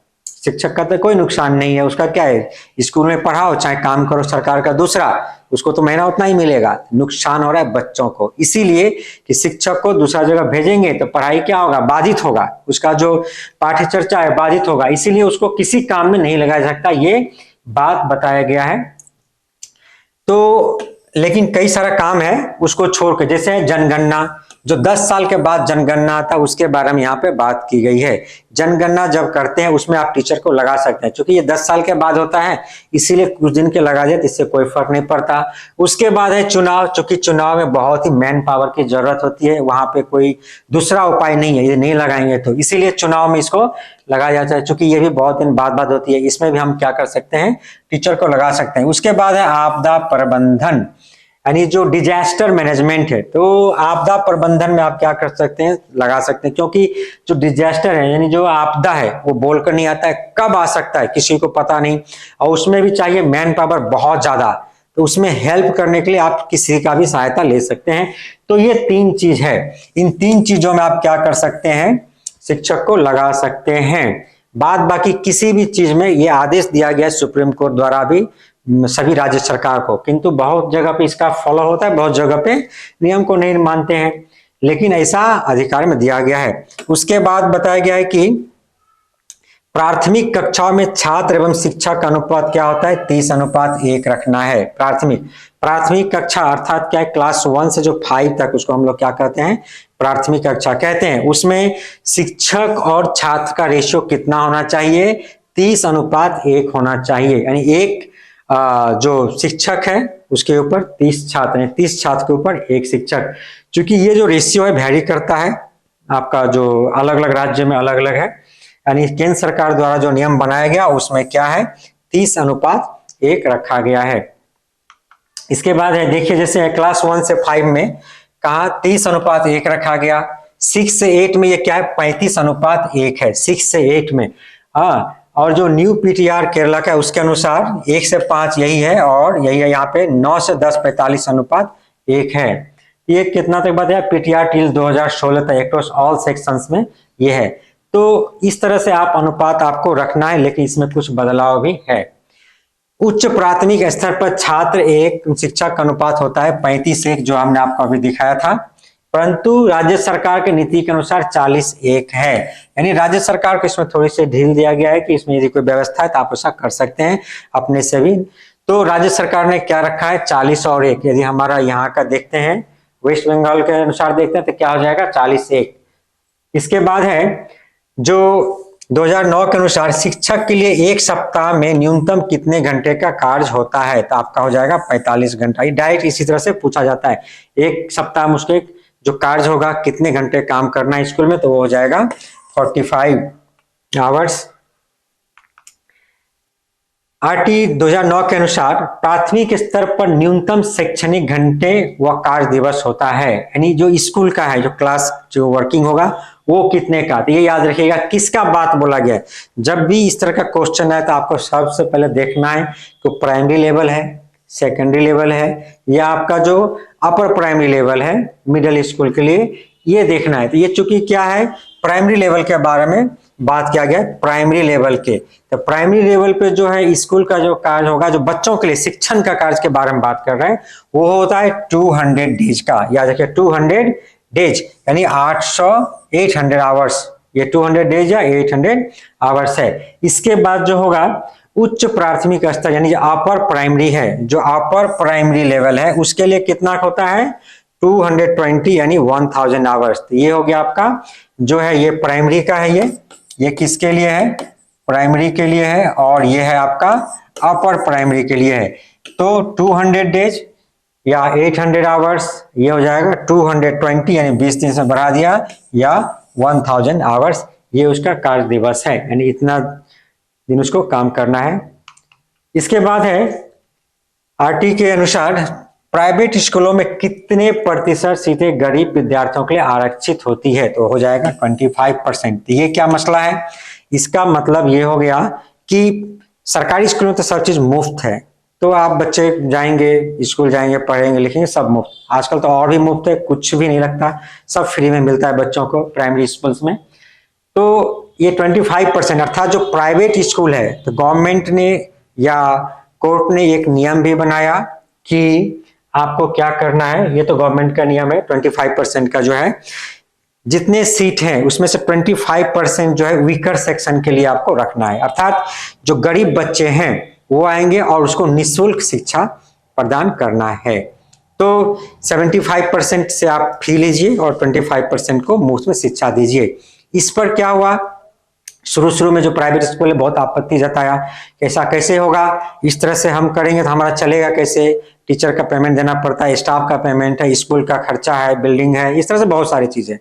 शिक्षक का तो कोई नुकसान नहीं है, उसका क्या है, स्कूल में पढ़ाओ चाहे काम करो सरकार का दूसरा, उसको तो महीना उतना ही मिलेगा, नुकसान हो रहा है बच्चों को। इसीलिए कि शिक्षक को दूसरा जगह भेजेंगे तो पढ़ाई क्या होगा, बाधित होगा, उसका जो पाठ्य चर्चा है बाधित होगा, इसीलिए उसको किसी काम में नहीं लगाया जा सकता, ये बात बताया गया है। तो लेकिन कई सारा काम है उसको छोड़ के, जैसे जनगणना, जो 10 साल के बाद जनगणना था उसके बारे में यहाँ पे बात की गई है। जनगणना जब करते हैं उसमें आप टीचर को लगा सकते हैं, क्योंकि ये 10 साल के बाद होता है इसीलिए कुछ दिन के लगा दिया, इससे कोई फर्क नहीं पड़ता। उसके बाद है चुनाव, चूंकि चुनाव में बहुत ही मैन पावर की जरूरत होती है, वहां पे कोई दूसरा उपाय नहीं है, ये नहीं लगाएंगे तो इसीलिए चुनाव में इसको लगाया जाता है, चूंकि ये भी बहुत दिन बाद होती है, इसमें भी हम क्या कर सकते हैं, टीचर को लगा सकते हैं। उसके बाद है आपदा प्रबंधन, यानी जो डिजास्टर मैनेजमेंट है, तो आपदा प्रबंधन में आप क्या कर सकते हैं, लगा सकते हैं, क्योंकि जो डिजास्टर है यानी जो आपदा है वो बोलकर नहीं आता है, कब आ सकता है किसी को पता नहीं, और उसमें भी चाहिए मैन पावर बहुत ज्यादा, तो उसमें हेल्प करने के लिए आप किसी का भी सहायता ले सकते हैं। तो ये 3 चीज है, इन 3 चीजों में आप क्या कर सकते हैं, शिक्षक को लगा सकते हैं। बाद बाकी किसी भी चीज में ये आदेश दिया गया सुप्रीम कोर्ट द्वारा भी सभी राज्य सरकार को, किंतु बहुत जगह पे इसका फॉलो होता है, बहुत जगह पे नियम को नहीं मानते हैं, लेकिन ऐसा अधिकार में दिया गया है। उसके बाद बताया गया है कि प्राथमिक कक्षाओं में छात्र एवं शिक्षक का अनुपात क्या होता है, 30:1 रखना है। प्राथमिक कक्षा अर्थात क्या है, क्लास 1 से जो 5 तक, उसको हम लोग क्या कहते हैं, प्राथमिक कक्षा कहते हैं। उसमें शिक्षक और छात्र का रेशियो कितना होना चाहिए, 30:1 होना चाहिए, यानी एक जो शिक्षक है उसके ऊपर 30 छात्र हैं, 30 छात्र के ऊपर 1 शिक्षक। क्योंकि ये जो रेशियो है वैरी करता है, आपका जो अलग अलग राज्य में अलग अलग है, यानी केंद्र सरकार द्वारा जो नियम बनाया गया उसमें क्या है, 30:1 रखा गया है। इसके बाद है, देखिए जैसे क्लास 1 से 5 में कहा 30:1 रखा गया। 6 से 8 में ये क्या है, 35:1 है 6 से 8 में। हाँ, और जो न्यू पीटीआर केरला का है उसके अनुसार 1 से 5 यही है, और यही है यहाँ पे 9 से 10 45:1 है। ये कितना तक बताया, पीटीआर टिल 2016 तक एक्रोस ऑल सेक्शंस में ये है। तो इस तरह से आप अनुपात आपको रखना है, लेकिन इसमें कुछ बदलाव भी है। उच्च प्राथमिक स्तर पर छात्र एक शिक्षक का अनुपात होता है 35:1, जो हमने आपको अभी दिखाया था, परंतु राज्य सरकार की नीति के अनुसार 40:1 है। यानी राज्य सरकार को इसमें थोड़ी सी ढील दिया गया है कि इसमें यदि कोई व्यवस्था है तो आप ऐसा कर सकते हैं अपने से भी। तो राज्य सरकार ने क्या रखा है, 40:1। यदि हमारा यहाँ का देखते हैं, वेस्ट बंगाल के अनुसार देखते हैं तो क्या हो जाएगा, 40:1। इसके बाद है जो 2009 के अनुसार शिक्षक के लिए एक सप्ताह में न्यूनतम कितने घंटे का कार्य होता है, तो आपका हो जाएगा 45 घंटा। ये डायरेक्ट इसी तरह से पूछा जाता है, एक सप्ताह में उसके जो कार्य होगा कितने घंटे काम करना है स्कूल में, तो वो हो जाएगा 45 आवर्स। आरटी 2009 के अनुसार प्राथमिक स्तर पर न्यूनतम शैक्षणिक घंटे व कार्य दिवस होता है, यानी जो स्कूल का है, जो क्लास जो वर्किंग होगा वो कितने का। तो ये याद रखिएगा किसका बात बोला गया है। जब भी इस तरह का क्वेश्चन है तो आपको सबसे पहले देखना है कि प्राइमरी लेवल है, सेकेंडरी लेवल है, या आपका जो अपर प्राइमरी लेवल है मिडिल स्कूल के लिए, ये देखना है। तो ये चूंकि क्या है, प्राइमरी लेवल के बारे में बात किया गया, प्राइमरी लेवल के। तो प्राइमरी लेवल पे जो है स्कूल का जो कार्य होगा, जो बच्चों के लिए शिक्षण का कार्य के बारे में बात कर रहे हैं, वो होता है 200 डेज का। याद रखिए 200 डेज यानी 800 आवर्स, ये 200 डेज या 800 आवर्स है। इसके बाद जो होगा उच्च प्राथमिक स्तर यानी जो अपर प्राइमरी है, जो अपर प्राइमरी लेवल है, उसके लिए कितना होता है, 220 यानी 1000 आवर्स। तो ये हो गया आपका जो है, ये प्राइमरी का है, ये किसके लिए है, प्राइमरी के लिए है, और ये है आपका अपर प्राइमरी के लिए है। तो 200 डेज या 800 आवर्स, ये हो जाएगा 220 यानी 20 दिन से बढ़ा दिया, या 1000 आवर्स, ये उसका कार्य दिवस है, यानी इतना दिन उसको काम करना है। इसके बाद है आरटी के अनुसार प्राइवेट स्कूलों में कितने प्रतिशत सीटें गरीब विद्यार्थियों के लिए आरक्षित होती है, तो हो जाएगा 25%। ये क्या मसला है, इसका मतलब ये हो गया कि सरकारी स्कूलों में तो सब चीज मुफ्त है, तो आप बच्चे जाएंगे स्कूल जाएंगे पढ़ेंगे लिखेंगे सब मुफ्त। आजकल तो और भी मुफ्त है, कुछ भी नहीं लगता, सब फ्री में मिलता है बच्चों को प्राइमरी स्कूल्स में। तो ये 25%, अर्थात जो प्राइवेट स्कूल है, तो गवर्नमेंट ने या कोर्ट ने एक नियम भी बनाया कि आपको क्या करना है, ये तो गवर्नमेंट का नियम है, 25% का जो है, जितने सीट हैं उसमें से 25% जो है वीकर सेक्शन के लिए आपको रखना है। अर्थात जो गरीब बच्चे हैं वो आएंगे और उसको निःशुल्क शिक्षा प्रदान करना है। तो 75% से आप फी लीजिए और 25% को मुफ्त में शिक्षा दीजिए। इस पर क्या हुआ, शुरू में जो प्राइवेट स्कूल है बहुत आपत्ति जताया, ऐसा कैसे होगा, इस तरह से हम करेंगे तो हमारा चलेगा कैसे, टीचर का पेमेंट देना पड़ता है, स्टाफ का पेमेंट है, स्कूल का खर्चा है, बिल्डिंग है, इस तरह से बहुत सारी चीजें।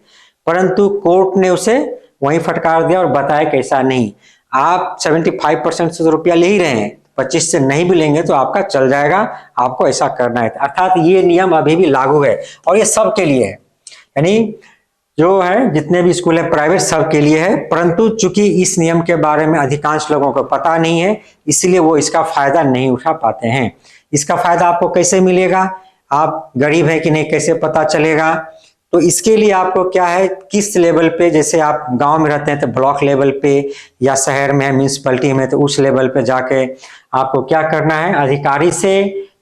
परंतु कोर्ट ने उसे वहीं फटकार दिया और बताया कि ऐसा नहीं, आप 75% से रुपया ले ही रहे हैं, 25 से नहीं भी लेंगे तो आपका चल जाएगा, आपको ऐसा करना है। अर्थात ये नियम अभी भी लागू है और ये सबके लिए है, यानी जो है जितने भी स्कूल है प्राइवेट सब के लिए है। परंतु चूंकि इस नियम के बारे में अधिकांश लोगों को पता नहीं है, इसलिए वो इसका फायदा नहीं उठा पाते हैं। इसका फायदा आपको कैसे मिलेगा, आप गरीब है कि नहीं कैसे पता चलेगा, तो इसके लिए आपको क्या है, किस लेवल पे, जैसे आप गांव में रहते हैं तो ब्लॉक लेवल पे, या शहर में म्यूनिसिपैलिटी में तो उस लेवल पे जाके आपको क्या करना है, अधिकारी से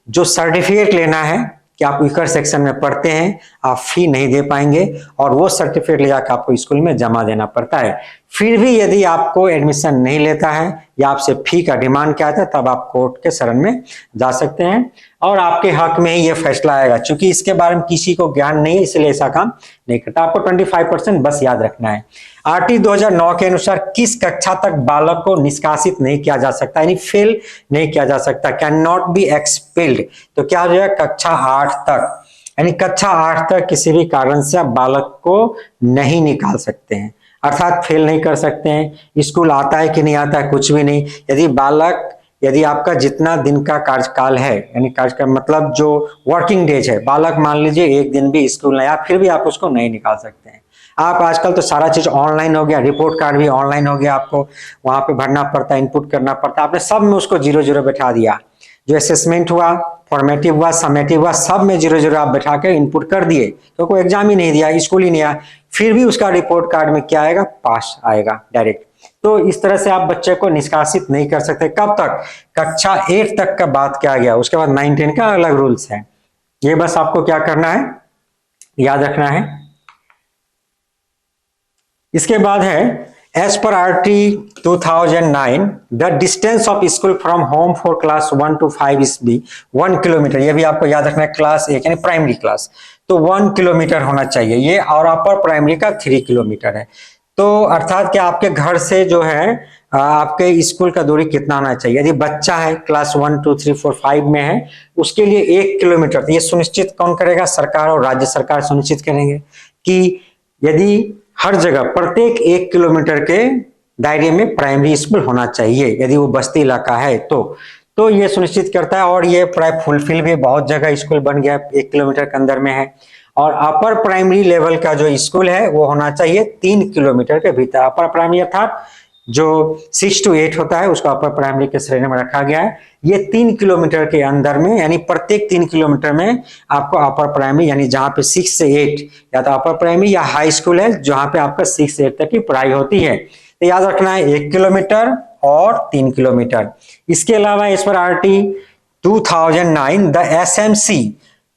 जो सर्टिफिकेट लेना है कि आप वीकर सेक्शन में पढ़ते हैं, आप फी नहीं दे पाएंगे, और वो सर्टिफिकेट ले जाकर आपको स्कूल में जमा देना पड़ता है। फिर भी यदि आपको एडमिशन नहीं लेता है या आपसे फी का डिमांड किया था, तब आप कोर्ट के शरण में जा सकते हैं और आपके हक में ही ये फैसला आएगा। चूंकि इसके बारे में किसी को ज्ञान नहीं है, इसलिए ऐसा काम नहीं करता। आपको 25% बस याद रखना है। आरटी 2009 के अनुसार किस कक्षा तक बालक को निष्कासित नहीं किया जा सकता, यानी फेल नहीं किया जा सकता, कैन नॉट बी एक्सपेल्ड। तो क्या हो जाएगा, कक्षा 8 तक, यानी कक्षा 8 तक किसी भी कारण से आप बालक को नहीं निकाल सकते हैं, अर्थात फेल नहीं कर सकते हैं। स्कूल आता है कि नहीं आता है कुछ भी नहीं, यदि बालक यदि आपका जितना दिन का कार्यकाल है, यानी कार्यकाल मतलब जो वर्किंग डेज है, बालक मान लीजिए एक दिन भी स्कूल नहीं आया, फिर भी आप उसको नहीं निकाल सकते हैं। आप आजकल तो सारा चीज ऑनलाइन हो गया, रिपोर्ट कार्ड भी ऑनलाइन हो गया, आपको वहां पे भरना पड़ता है, इनपुट करना पड़ता है, आपने सब में उसको 0-0 बैठा दिया। जो असेसमेंट हुआ, फॉर्मेटिव हुआ, समेटिव हुआ, सब में 0-0 आप बैठा के इनपुट कर दिए, तो कोई एग्जाम ही नहीं दिया, स्कूल ही नहीं आया, फिर भी उसका रिपोर्ट कार्ड में क्या आएगा? पास आएगा डायरेक्ट। तो इस तरह से आप बच्चे को निष्कासित नहीं कर सकते। कब तक? कक्षा 8 तक का बात किया गया, उसके बाद 9-10 का अलग रूल्स है। ये बस आपको क्या करना है, याद रखना है। इसके बाद है एज पर RT 2009 the distance of school from home for class 1 to 5 is be 1 kilometre. ये भी आपको याद रखना है, क्लास 1 यानी प्राइमरी क्लास, तो 1 किलोमीटर होना चाहिए ये, और अपर प्राइमरी का 3 किलोमीटर है। तो अर्थात कि आपके घर से जो है आपके स्कूल का दूरी कितना होना चाहिए। यदि बच्चा है क्लास 1 2 3 4 5 में है, उसके लिए 1 किलोमीटर। तो ये सुनिश्चित कौन करेगा? सरकार और राज्य सरकार सुनिश्चित करेंगे कि यदि हर जगह प्रत्येक 1 किलोमीटर के दायरे में प्राइमरी स्कूल होना चाहिए, यदि वो बस्ती इलाका है तो ये सुनिश्चित करता है, और ये प्राय फुलफिल भी बहुत जगह स्कूल बन गया 1 किलोमीटर के अंदर में है। और अपर प्राइमरी लेवल का जो स्कूल है वो होना चाहिए 3 किलोमीटर के भीतर। अपर प्राइमरी अर्थात जो 6 to 8 होता है उसको अपर प्राइमरी के श्रेणी में रखा गया है। ये 3 किलोमीटर के अंदर में, यानी प्रत्येक 3 किलोमीटर में आपको अपर प्राइमरी, यानी जहां पे 6 से 8 या तो अपर प्राइमरी या हाई स्कूल है जहां पे आपका 6 से 8 तक की पढ़ाई होती है, तो याद रखना है 1 किलोमीटर और 3 किलोमीटर। इसके अलावा इस पर RT 2009 the SMC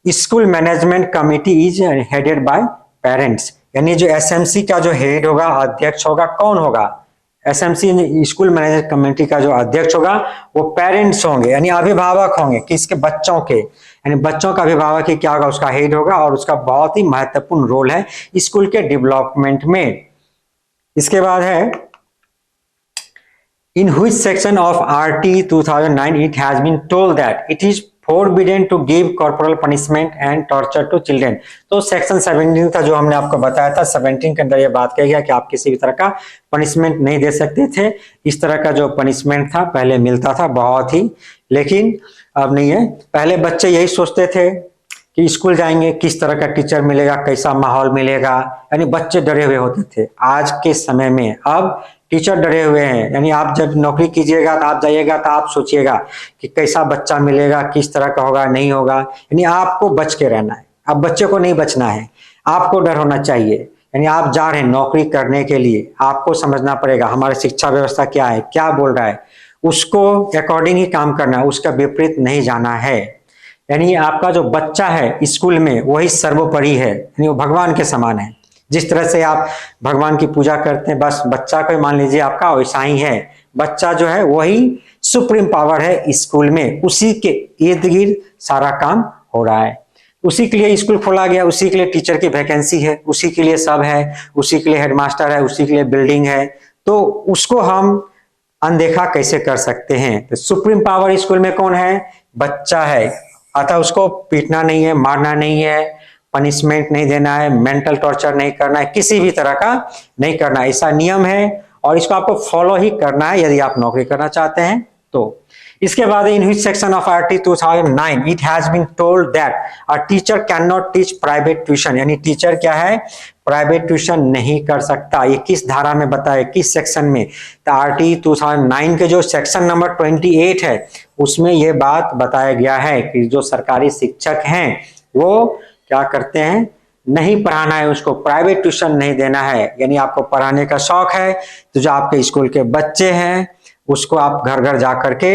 school management committee is headed by parents. यानी जो SMC का जो हेड होगा, अध्यक्ष होगा, कौन होगा? SMC स्कूल मैनेजमेंट कमेटी का जो अध्यक्ष होगा वो पेरेंट्स होंगे, यानी अभिभावक होंगे, किसके? बच्चों के, यानी बच्चों का अभिभावक ही क्या होगा? उसका हेड होगा, और उसका बहुत ही महत्वपूर्ण रोल है स्कूल के डेवलपमेंट में। इसके बाद है in which section of RT 2009 it has been told that it is forbidden to give corporal punishment and torture to children। तो सेक्शन 17 था जो हमने आपको बताया था, 17 के अंदर ये बात कही गया कि आप किसी भी तरह का पनिशमेंट नहीं दे सकते थे। इस तरह का जो पनिशमेंट था पहले मिलता था बहुत ही, लेकिन अब नहीं है। पहले बच्चे यही सोचते थे कि स्कूल जाएंगे किस तरह का टीचर मिलेगा, कैसा माहौल मिलेगा, यानी बच्चे डरे हुए होते थे। आज के समय में अब टीचर डरे हुए हैं, यानी आप जब नौकरी कीजिएगा तो आप जाइएगा तो आप सोचिएगा कि कैसा बच्चा मिलेगा, किस तरह का होगा, नहीं होगा, यानी आपको बच के रहना है। अब बच्चे को नहीं बचना है, आपको डर होना चाहिए। यानी आप जा रहे हैं नौकरी करने के लिए, आपको समझना पड़ेगा हमारी शिक्षा व्यवस्था क्या है, क्या बोल रहा है, उसको अकॉर्डिंग ही काम करना है, उसका विपरीत नहीं जाना है। यानी आपका जो बच्चा है स्कूल में वही सर्वोपरि है, यानी वो भगवान के समान है। जिस तरह से आप भगवान की पूजा करते हैं, बस बच्चा को मान लीजिए आपका वैसा ही है। बच्चा जो है वही सुप्रीम पावर है स्कूल में, उसी के इर्द गिर्द सारा काम हो रहा है। उसी के लिए स्कूल खोला गया, उसी के लिए टीचर की वैकेंसी है, उसी के लिए सब है, उसी के लिए हेडमास्टर है, उसी के लिए बिल्डिंग है। तो उसको हम अनदेखा कैसे कर सकते हैं? तो सुप्रीम पावर स्कूल में कौन है? बच्चा है। अतः उसको पीटना नहीं है, मारना नहीं है, पनिशमेंट नहीं देना है, मेंटल टॉर्चर नहीं करना है, किसी भी तरह का नहीं करना है। ऐसा नियम है और इसको आपको फॉलो ही करना है यदि आप नौकरी करना चाहते हैं तो। इसके बाद in which section of RT 2009 it has been told that a teacher can not teach private tuition. यानी टीचर क्या है? प्राइवेट ट्यूशन नहीं कर सकता। ये किस धारा में बताया, किस सेक्शन में? तो RT 2009 के जो सेक्शन नंबर 28 है उसमें ये बात बताया गया है कि जो सरकारी शिक्षक हैं वो क्या करते हैं? नहीं पढ़ाना है, उसको प्राइवेट ट्यूशन नहीं देना है। यानी आपको पढ़ाने का शौक है तो जो आपके स्कूल के बच्चे हैं उसको आप घर घर जा करके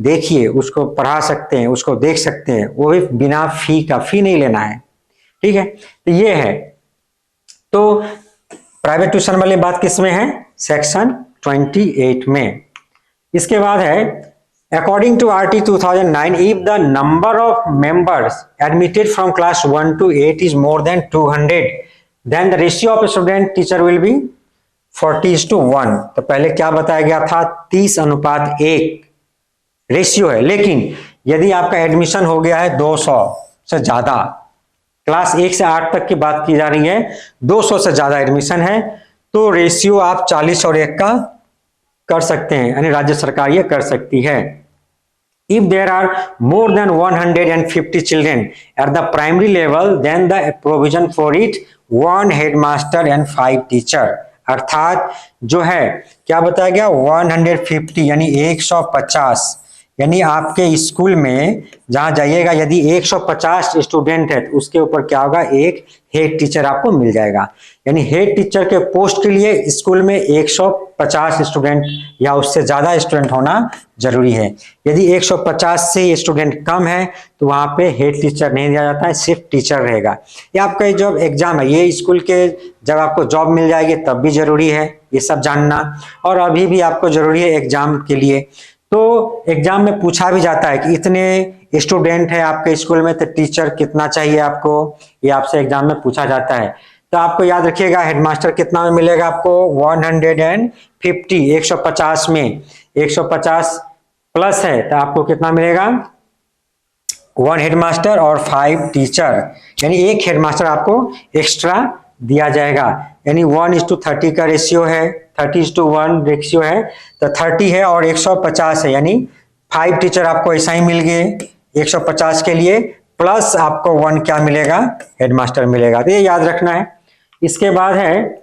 देखिए, उसको पढ़ा सकते हैं, उसको देख सकते हैं, वो भी बिना फी का, फी नहीं लेना है। ठीक है, तो ये है। तो प्राइवेट ट्यूशन वाली बात किस में है? सेक्शन 28 में। इसके बाद है According to RT 2009, if the number of members admitted from class 1 to 8 is more than 200, then the ratio of student teacher will be 40:1। तो पहले क्या बताया गया था? 30:1 रेशियो है। लेकिन यदि आपका एडमिशन हो गया है 200 से ज्यादा, क्लास 1 से 8 तक की बात की जा रही है, 200 से ज्यादा एडमिशन है, तो रेशियो आप 40:1 का कर सकते हैं, यानी राज्य सरकार ये कर सकती है। If there are more than 150 children at the primary level, then the provision for it 1 headmaster and 5 teacher। अर्थात जो है क्या बताया गया 150 यानी 150, यानी आपके स्कूल में जहां जाइएगा यदि 150 स्टूडेंट है तो उसके ऊपर क्या होगा, एक हेड टीचर आपको मिल जाएगा। यानी हेड टीचर के पोस्ट के लिए स्कूल में 150 स्टूडेंट या उससे ज्यादा स्टूडेंट होना जरूरी है। यदि 150 से स्टूडेंट कम है तो वहां पे हेड टीचर नहीं दिया जाता है, सिर्फ टीचर रहेगा। ये आपका जब एग्जाम है, ये स्कूल के जब आपको जॉब मिल जाएगी तब भी जरूरी है ये सब जानना, और अभी भी आपको जरूरी है एग्जाम के लिए। तो एग्जाम में पूछा भी जाता है कि इतने स्टूडेंट है आपके स्कूल में तो टीचर कितना चाहिए आपको, ये आपसे एग्जाम में पूछा जाता है। तो आपको याद रखिएगा हेडमास्टर कितना में मिलेगा आपको 150, 150 में 150 प्लस है तो आपको कितना मिलेगा 1 हेडमास्टर और 5 टीचर, यानी एक हेडमास्टर आपको एक्स्ट्रा दिया जाएगा। यानी 1:30 का रेशियो है, 30:1 रेशियो है, तो 30 है और 150 है, यानी 5 टीचर आपको ऐसा ही मिल गए 150 के लिए, प्लस आपको 1 क्या मिलेगा, हेडमास्टर मिलेगा। तो ये याद रखना है। इसके बाद है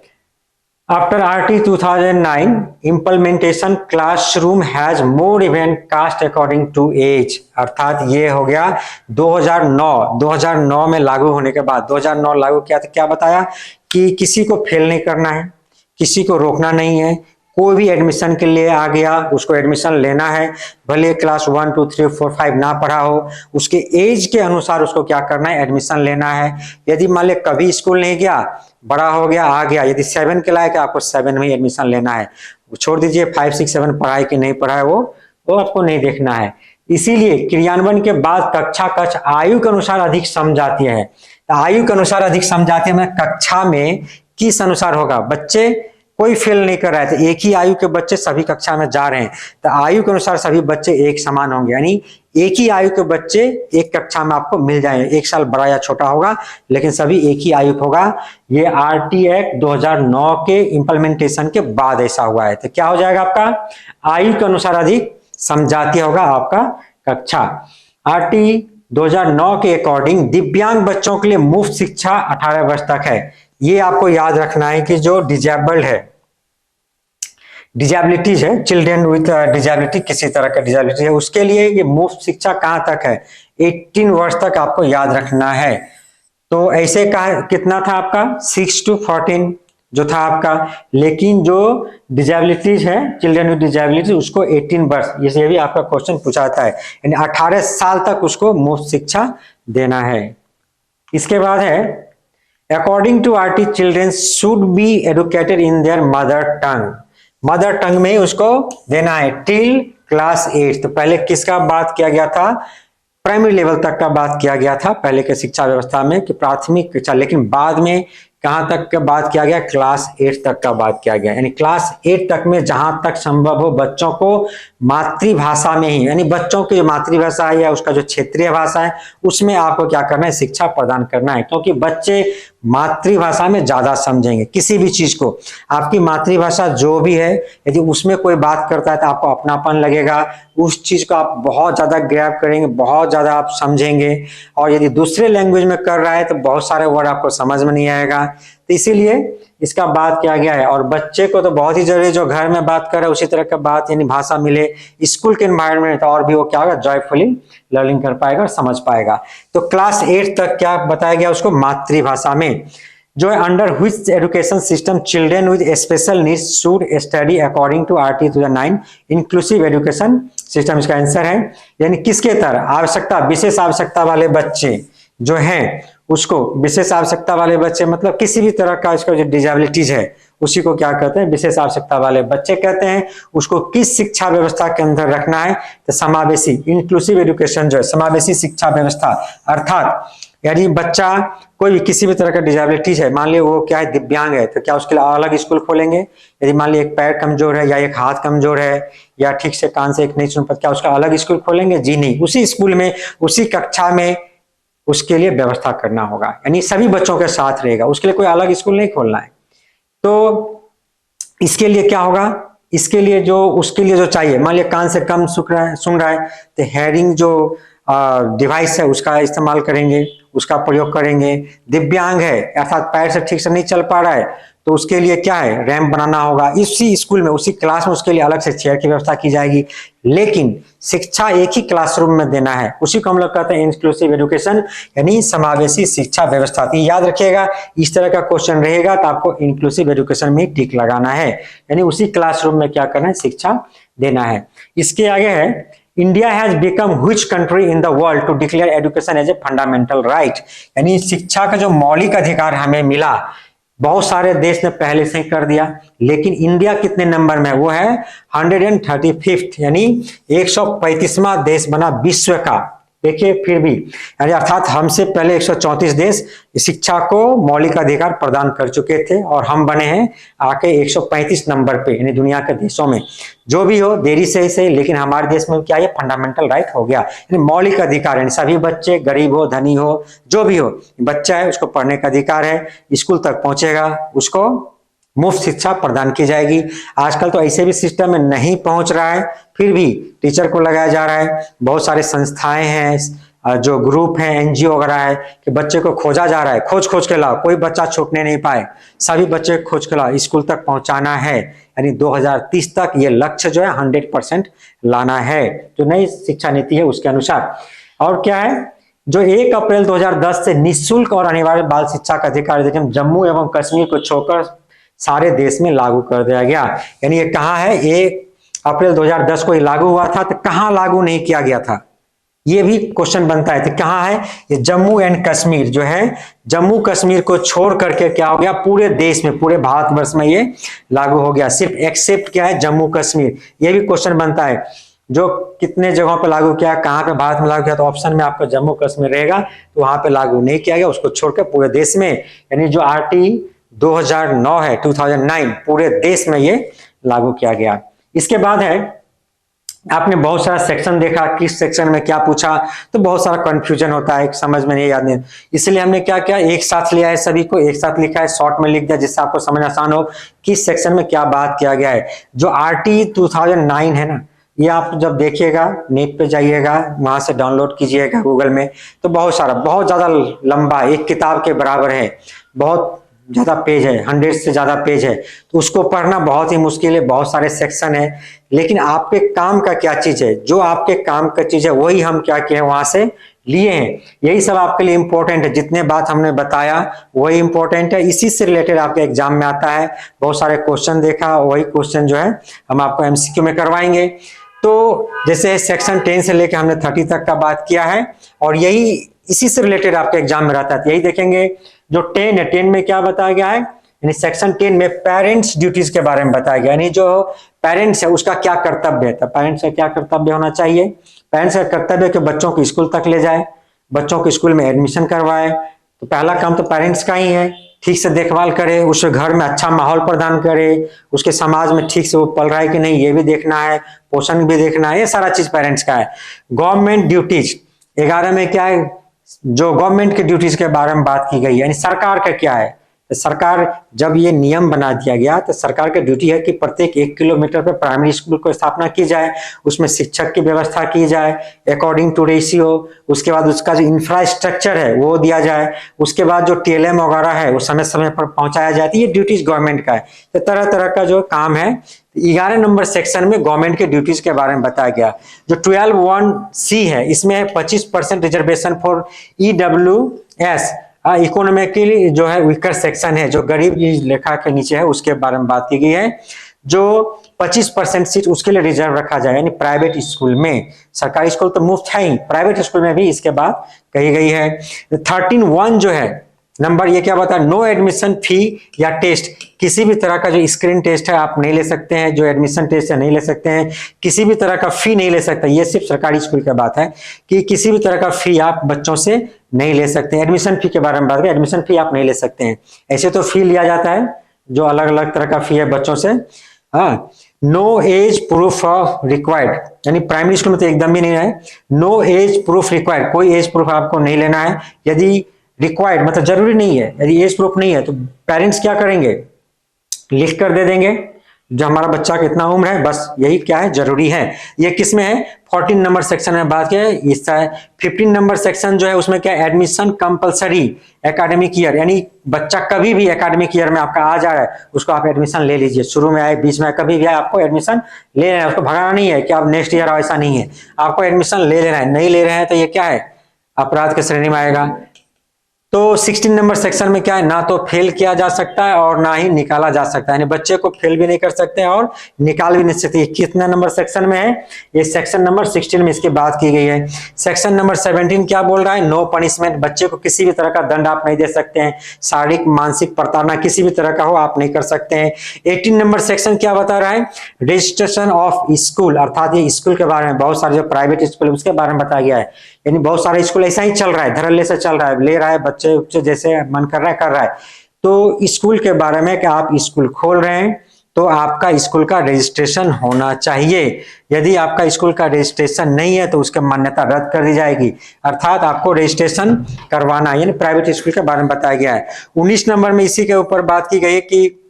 after RT 2009 implementation classroom has more event cast according to age. अर्थात ये हो गया 2009 में लागू होने के बाद 2009 लागू किया तो क्या बताया कि किसी को फेल नहीं करना है, किसी को रोकना नहीं है, कोई भी एडमिशन के लिए आ गया उसको एडमिशन लेना है, भले क्लास 1 2 3 4 5 ना पढ़ा हो, उसके एज के अनुसार उसको क्या करना है, एडमिशन लेना है। यदि मान ले कभी स्कूल नहीं गया, बड़ा हो गया आ गया, यदि 7 के लायक आपको 7 में एडमिशन लेना है, छोड़ दीजिए 5 6 7 पढ़ाई कि नहीं पढ़ा है वो आपको नहीं देखना है। इसीलिए क्रियान्वयन के बाद कक्षा कक्ष आयु के अनुसार अधिक समझाती है। तो आयु के अनुसार अधिक समझाती है, कक्षा में किस अनुसार होगा, बच्चे कोई फेल नहीं कर रहा है तो एक ही आयु के बच्चे सभी कक्षा में जा रहे हैं तो आयु के अनुसार सभी बच्चे एक समान होंगे, यानी एक ही आयु के बच्चे एक कक्षा में आपको मिल जाएंगे, 1 साल बड़ा या छोटा होगा लेकिन सभी एक ही आयु होगा। ये RT एक्ट 2009 के इम्प्लीमेंटेशन के बाद ऐसा हुआ है। तो क्या हो जाएगा आपका आयु के अनुसार अधिक समझाती होगा आपका कक्षा। RT 2009 के अकॉर्डिंग दिव्यांग बच्चों के लिए मुफ्त शिक्षा 18 वर्ष तक है। ये आपको याद रखना है कि जो डिजेबल्ड है, डिजेबिलिटीज है, चिल्ड्रन विद डिजेबिलिटी, किसी तरह का डिजेबिलिटी है, उसके लिए ये मुफ्त शिक्षा कहां तक है, 18 वर्ष तक आपको याद रखना है। तो ऐसे कहा कितना था आपका 6 to 14 जो था आपका, लेकिन जो डिजेबिलिटीज है चिल्ड्रन विद डिजेबिलिटी उसको 18 वर्ष, ये भी आपका क्वेश्चन पूछा जाता है, यानी 18 साल तक उसको मुफ्त शिक्षा देना है। इसके बाद है according to RT children should be educated in their mother tongue, mother tongue में उसको देना है टिल क्लास 8। तो पहले किसका बात किया गया था, प्राइमरी लेवल तक का बात किया गया था पहले के शिक्षा व्यवस्था में कि प्राथमिक शिक्षा, लेकिन बाद में कहां तक का बात किया गया, क्लास 8 तक का बात किया गया। यानी क्लास 8 तक में जहां तक संभव हो बच्चों को मातृभाषा में ही, यानी बच्चों की जो मातृभाषा है या उसका जो क्षेत्रीय भाषा है उसमें आपको क्या करना है, शिक्षा प्रदान करना है, क्योंकि बच्चे मातृभाषा में ज्यादा समझेंगे किसी भी चीज को। आपकी मातृभाषा जो भी है यदि उसमें कोई बात करता है तो आपको अपनापन लगेगा, उस चीज को आप बहुत ज्यादा ग्रैब करेंगे, बहुत ज्यादा आप समझेंगे। और यदि दूसरे लैंग्वेज में कर रहा है तो बहुत सारे वर्ड आपको समझ में नहीं आएगा। तो इसीलिए इसका बात किया गया है। और बच्चे को तो बहुत ही जरूरी, जो घर में बात कर रहा है उसी तरह का बात यानी भाषा मिले, स्कूल के एनवायरनमेंट और भी वो क्या होगा, जॉयफुली लर्निंग कर पाएगा और समझ पाएगा। तो क्लास 8 तक क्या बताया गया उसको, मातृभाषा में, जो है under which education system children with special needs should study according to RT 2009 inclusive education system. इसका आंसर है यानी किसके तरह, आवश्यकता विशेष आवश्यकता वाले बच्चे जो हैं उसको, विशेष आवश्यकता वाले बच्चे मतलब किसी भी तरह का इसका जो डिजेबिलिटीज है उसी को क्या कहते हैं, विशेष आवश्यकता वाले बच्चे कहते हैं। उसको किस शिक्षा व्यवस्था के अंदर रखना है, तो समावेशी इंक्लूसिव एजुकेशन जो है, समावेशी शिक्षा व्यवस्था। अर्थात यानी बच्चा कोई भी किसी भी तरह का डिजेबिलिटीज है, मान लिया वो क्या है, दिव्यांग है, तो क्या उसके लिए अलग स्कूल खोलेंगे। यदि मान लिया एक पैर कमजोर है या एक हाथ कमजोर है या ठीक से कान से एक नहीं सुन पाता, क्या उसका अलग स्कूल खोलेंगे, जी नहीं, उसी स्कूल में उसी कक्षा में उसके लिए व्यवस्था करना होगा, यानी सभी बच्चों के साथ रहेगा, उसके लिए कोई अलग स्कूल नहीं खोलना है। तो इसके लिए क्या होगा, इसके लिए जो उसके लिए जो चाहिए, मान लिया कान से कम सुन रहा है तो हेयरिंग जो डिवाइस है उसका इस्तेमाल करेंगे, उसका प्रयोग करेंगे। दिव्यांग है अर्थात पैर से ठीक से नहीं चल पा रहा है तो उसके लिए क्या है, रैंप बनाना होगा। इसी स्कूल में उसी क्लास में उसके लिए अलग से चेयर की व्यवस्था की जाएगी, लेकिन शिक्षा एक ही क्लासरूम में देना है। उसी को हम लोग कहते हैं इंक्लूसिव एजुकेशन, यानी समावेशी शिक्षा व्यवस्था। तो याद रखिएगा, इस तरह का क्वेश्चन रहेगा तो आपको इंक्लूसिव एजुकेशन में टिक लगाना है, यानी उसी क्लासरूम में क्या करना है, शिक्षा देना है। इसके आगे है, India has become which country in the world to declare education as a fundamental right, यानी शिक्षा का जो मौलिक अधिकार हमें मिला, बहुत सारे देश ने पहले से ही कर दिया, लेकिन इंडिया कितने नंबर में है, वो है 135th, यानी 135वां देश बना विश्व का। देखिए फिर भी यानी अर्थात हमसे पहले 134 देश शिक्षा को मौलिक अधिकार प्रदान कर चुके थे और हम बने हैं आके 135 नंबर पे, यानी दुनिया के देशों में। जो भी हो देरी से सही, लेकिन हमारे देश में क्या, ये फंडामेंटल राइट हो गया, यानी मौलिक अधिकार, यानी सभी बच्चे, गरीब हो धनी हो जो भी हो, बच्चा है उसको पढ़ने का अधिकार है, स्कूल तक पहुंचेगा उसको मुफ्त शिक्षा प्रदान की जाएगी। आजकल तो ऐसे भी सिस्टम में नहीं पहुंच रहा है, फिर भी टीचर को लगाया जा रहा है। बहुत सारे संस्थाएं हैं, जो ग्रुप हैं, एनजीओ वगैरह है कि बच्चे को खोजा जा रहा है, खोज खोज के लाओ, कोई बच्चा छूटने नहीं पाए, सभी बच्चे खोज के लाओ, स्कूल तक पहुंचाना है। यानी 2030 तक ये लक्ष्य जो है 100% लाना है, जो नई शिक्षा नीति है उसके अनुसार। और क्या है, जो 1 अप्रैल 2010 से निःशुल्क और अनिवार्य बाल शिक्षा का अधिकार जम्मू एवं कश्मीर को छोड़कर सारे देश में लागू कर दिया गया। यानी ये कहाँ है, 1 अप्रैल 2010 को ये लागू हुआ था, तो कहाँ लागू नहीं किया गया था, ये भी क्वेश्चन बनता है। तो कहाँ है, ये जम्मू एंड कश्मीर जो है, जम्मू कश्मीर को छोड़ करके क्या हो गया, पूरे देश में, पूरे भारतवर्ष में ये लागू हो गया। सिर्फ एक्सेप्ट क्या है, जम्मू कश्मीर। ये भी क्वेश्चन बनता है, जो कितने जगहों पर लागू किया, कहाँ पे भारत में लागू किया, तो ऑप्शन में आपका जम्मू कश्मीर रहेगा, तो वहां पे लागू नहीं किया गया, उसको छोड़कर पूरे देश में, यानी जो RT 2009 है, 2009 पूरे देश में ये लागू किया गया। इसके बाद है, आपने बहुत सारा सेक्शन देखा, किस सेक्शन में क्या पूछा, तो बहुत सारा कंफ्यूजन होता है, समझ में नहीं, याद नहीं, इसलिए हमने क्या किया, एक साथ लिया है, सभी को एक साथ लिखा है, शॉर्ट में लिख दिया, जिससे आपको समझ आसान हो किस सेक्शन में क्या बात किया गया है। जो RT 2009 है ना, ये आप जब देखिएगा, नेट पे जाइएगा, वहां से डाउनलोड कीजिएगा गूगल में, तो बहुत सारा, बहुत ज्यादा लंबा, एक किताब के बराबर है, बहुत ज्यादा पेज है, 100 से ज्यादा पेज है, तो उसको पढ़ना बहुत ही मुश्किल है, बहुत सारे सेक्शन है। लेकिन आपके काम का क्या चीज है, जो आपके काम का चीज है वही हम क्या किए हैं, वहां से लिए हैं। यही सब आपके लिए इंपॉर्टेंट है, जितने बात हमने बताया वही इंपॉर्टेंट है, इसी से रिलेटेड आपके एग्जाम में आता है। बहुत सारे क्वेश्चन देखा, वही क्वेश्चन जो है हम आपको MCQ में करवाएंगे। तो जैसे सेक्शन 10 से लेकर हमने 30 तक का बात किया है, और यही इसी से रिलेटेड आपके एग्जाम में रहता है। यही देखेंगे, जो 10 है, 10 में क्या बताया गया है, यानी सेक्शन 10 में पेरेंट्स ड्यूटीज के बारे में बताया गया, यानी जो पेरेंट्स है उसका क्या कर्तव्य है। तो पेरेंट्स का क्या कर्तव्य होना चाहिए, पेरेंट्स का कर्तव्य है कि बच्चों को स्कूल तक ले जाए, बच्चों को स्कूल में एडमिशन करवाए। तो पहला काम तो पेरेंट्स का ही है, ठीक से देखभाल करे, उसके घर में अच्छा माहौल प्रदान करे, उसके समाज में ठीक से वो पल रहा है कि नहीं, ये भी देखना है, पोषण भी देखना है, ये सारा चीज पेरेंट्स का है। गवर्नमेंट ड्यूटीज 11 में क्या है, जो गवर्नमेंट के ड्यूटीज के बारे में बात की गई है, यानी सरकार का क्या है। तो सरकार, जब ये नियम बना दिया गया तो सरकार की ड्यूटी है कि प्रत्येक 1 किलोमीटर पर प्राइमरी स्कूल को स्थापना की जाए, उसमें शिक्षक की व्यवस्था की जाए अकॉर्डिंग टू रेशियो, उसके बाद उसका जो इंफ्रास्ट्रक्चर है वो दिया जाए, उसके बाद जो TLM वगैरह है वो समय समय पर पहुंचाया जाए। ये ड्यूटीज गवर्नमेंट का है। तो तरह तरह का जो काम है, 11 नंबर सेक्शन में गवर्नमेंट के ड्यूटीज के बारे में बताया गया। जो 12(1)C है, इसमें 25% रिजर्वेशन फॉर EWS, इकोनॉमिकली जो है वीकर सेक्शन है, जो गरीब रेखा के नीचे है, उसके बारे में बात की गई है। जो 25% सीट उसके लिए रिजर्व रखा जाए, यानी प्राइवेट स्कूल में। सरकारी स्कूल तो मुफ्त है ही, प्राइवेट स्कूल में भी इसके बाद कही गई है। 13(1) जो है नंबर, ये क्या बताया, नो एडमिशन फी या टेस्ट, किसी भी तरह का जो स्क्रीन टेस्ट है आप नहीं ले सकते हैं, जो एडमिशन टेस्ट है नहीं ले सकते हैं, किसी भी तरह का फी नहीं ले सकते। ये सिर्फ सरकारी स्कूल की बात है कि किसी भी तरह का फी आप बच्चों से नहीं ले सकते हैं। एडमिशन फी के बारे में बात करें, एडमिशन फी आप नहीं ले सकते हैं। ऐसे तो फी लिया जाता है, जो अलग अलग तरह का फी है बच्चों से। हाँ, no age proof of required, यानी प्राइमरी स्कूल में तो एकदम ही नहीं है। नो एज प्रूफ रिक्वायर्ड, कोई एज प्रूफ आपको नहीं लेना है। यदि रिक्वायर्ड मतलब जरूरी नहीं है, यदि एज प्रूफ नहीं है तो पेरेंट्स क्या करेंगे, लिख कर दे देंगे, जो हमारा बच्चा कितना उम्र है, बस यही क्या है, जरूरी है। ये किस में है, 14 नंबर सेक्शन में बात किया है, इसका है 15 नंबर सेक्शन जो है उसमें क्या, एडमिशन कंपलसरी एकेडमिक ईयर, यानी बच्चा कभी भी एकेडमिक ईयर में आपका आ जा रहा है उसको आप एडमिशन ले लीजिए, शुरू में आए, बीच में आए, कभी भी आए, आपको एडमिशन ले लेना है, उसको भगाना नहीं है कि आप नेक्स्ट ईयर आओ, ऐसा नहीं है, आपको एडमिशन ले लेना है। नहीं ले रहे हैं तो ये क्या है, अपराध की श्रेणी में आएगा। तो 16 नंबर सेक्शन में क्या है, ना तो फेल किया जा सकता है और ना ही निकाला जा सकता है, यानी बच्चे को फेल भी नहीं कर सकते और निकाल भी नहीं सकते। कितना नंबर सेक्शन में है, ये सेक्शन नंबर 16 में इसकी बात की गई है। सेक्शन नंबर 17 क्या बोल रहा है, नो पनिशमेंट, बच्चे को किसी भी तरह का दंड आप नहीं दे सकते हैं, शारीरिक मानसिक प्रताड़ना किसी भी तरह का हो आप नहीं कर सकते हैं। 18 नंबर सेक्शन क्या बता रहा है, रजिस्ट्रेशन ऑफ स्कूल, अर्थात ये स्कूल के बारे में, बहुत सारे जो प्राइवेट स्कूल उसके बारे में बताया गया है, यानी बहुत सारे स्कूल ऐसा ही चल रहा है, धड़ल्ले से चल रहा है, ले रहा है बच्चे जैसे मन कर रहा है कर रहा है। तो स्कूल के बारे में कि आप स्कूल खोल रहे हैं तो आपका स्कूल का रजिस्ट्रेशन होना चाहिए, यदि आपका स्कूल का रजिस्ट्रेशन नहीं है तो उसकी मान्यता रद्द कर दी जाएगी, अर्थात आपको रजिस्ट्रेशन करवाना, यानी प्राइवेट स्कूल के बारे में बताया गया है। 19 नंबर में इसी के ऊपर बात की गई है कि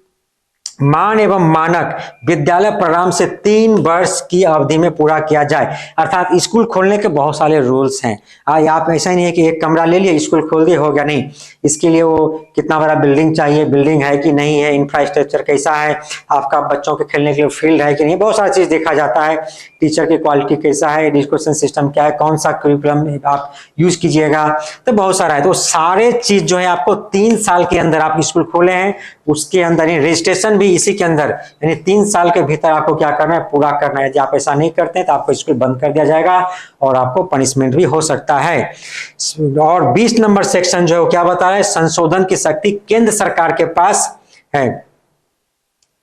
मान एवं मानक विद्यालय प्रारंभ से 3 वर्ष की अवधि में पूरा किया जाए, अर्थात स्कूल खोलने के बहुत सारे रूल्स हैं। आप ऐसा नहीं है कि एक कमरा ले लिया स्कूल खोल दिए हो गया, नहीं, इसके लिए वो कितना बड़ा बिल्डिंग चाहिए, बिल्डिंग है कि नहीं है, इंफ्रास्ट्रक्चर कैसा है, आपका बच्चों के खेलने के लिए फील्ड है कि नहीं, बहुत सारी चीज देखा जाता है, टीचर की क्वालिटी कैसा है, एजुकेशन सिस्टम क्या है, कौन सा करिकुलम आप यूज कीजिएगा, तो बहुत सारा है। तो सारे चीज जो है आपको 3 साल के अंदर आप स्कूल खोले हैं उसके अंदर रजिस्ट्रेशन भी इसी के अंदर, यानी 3 साल के भीतर आपको क्या करना है, पूरा करना है। यदि आप ऐसा नहीं करते हैं तो आपको स्कूल बंद कर दिया जाएगा और आपको पनिशमेंट भी हो सकता है। और 20 नंबर सेक्शन जो है वो क्या बता रहा है, संशोधन की शक्ति केंद्र सरकार के पास है,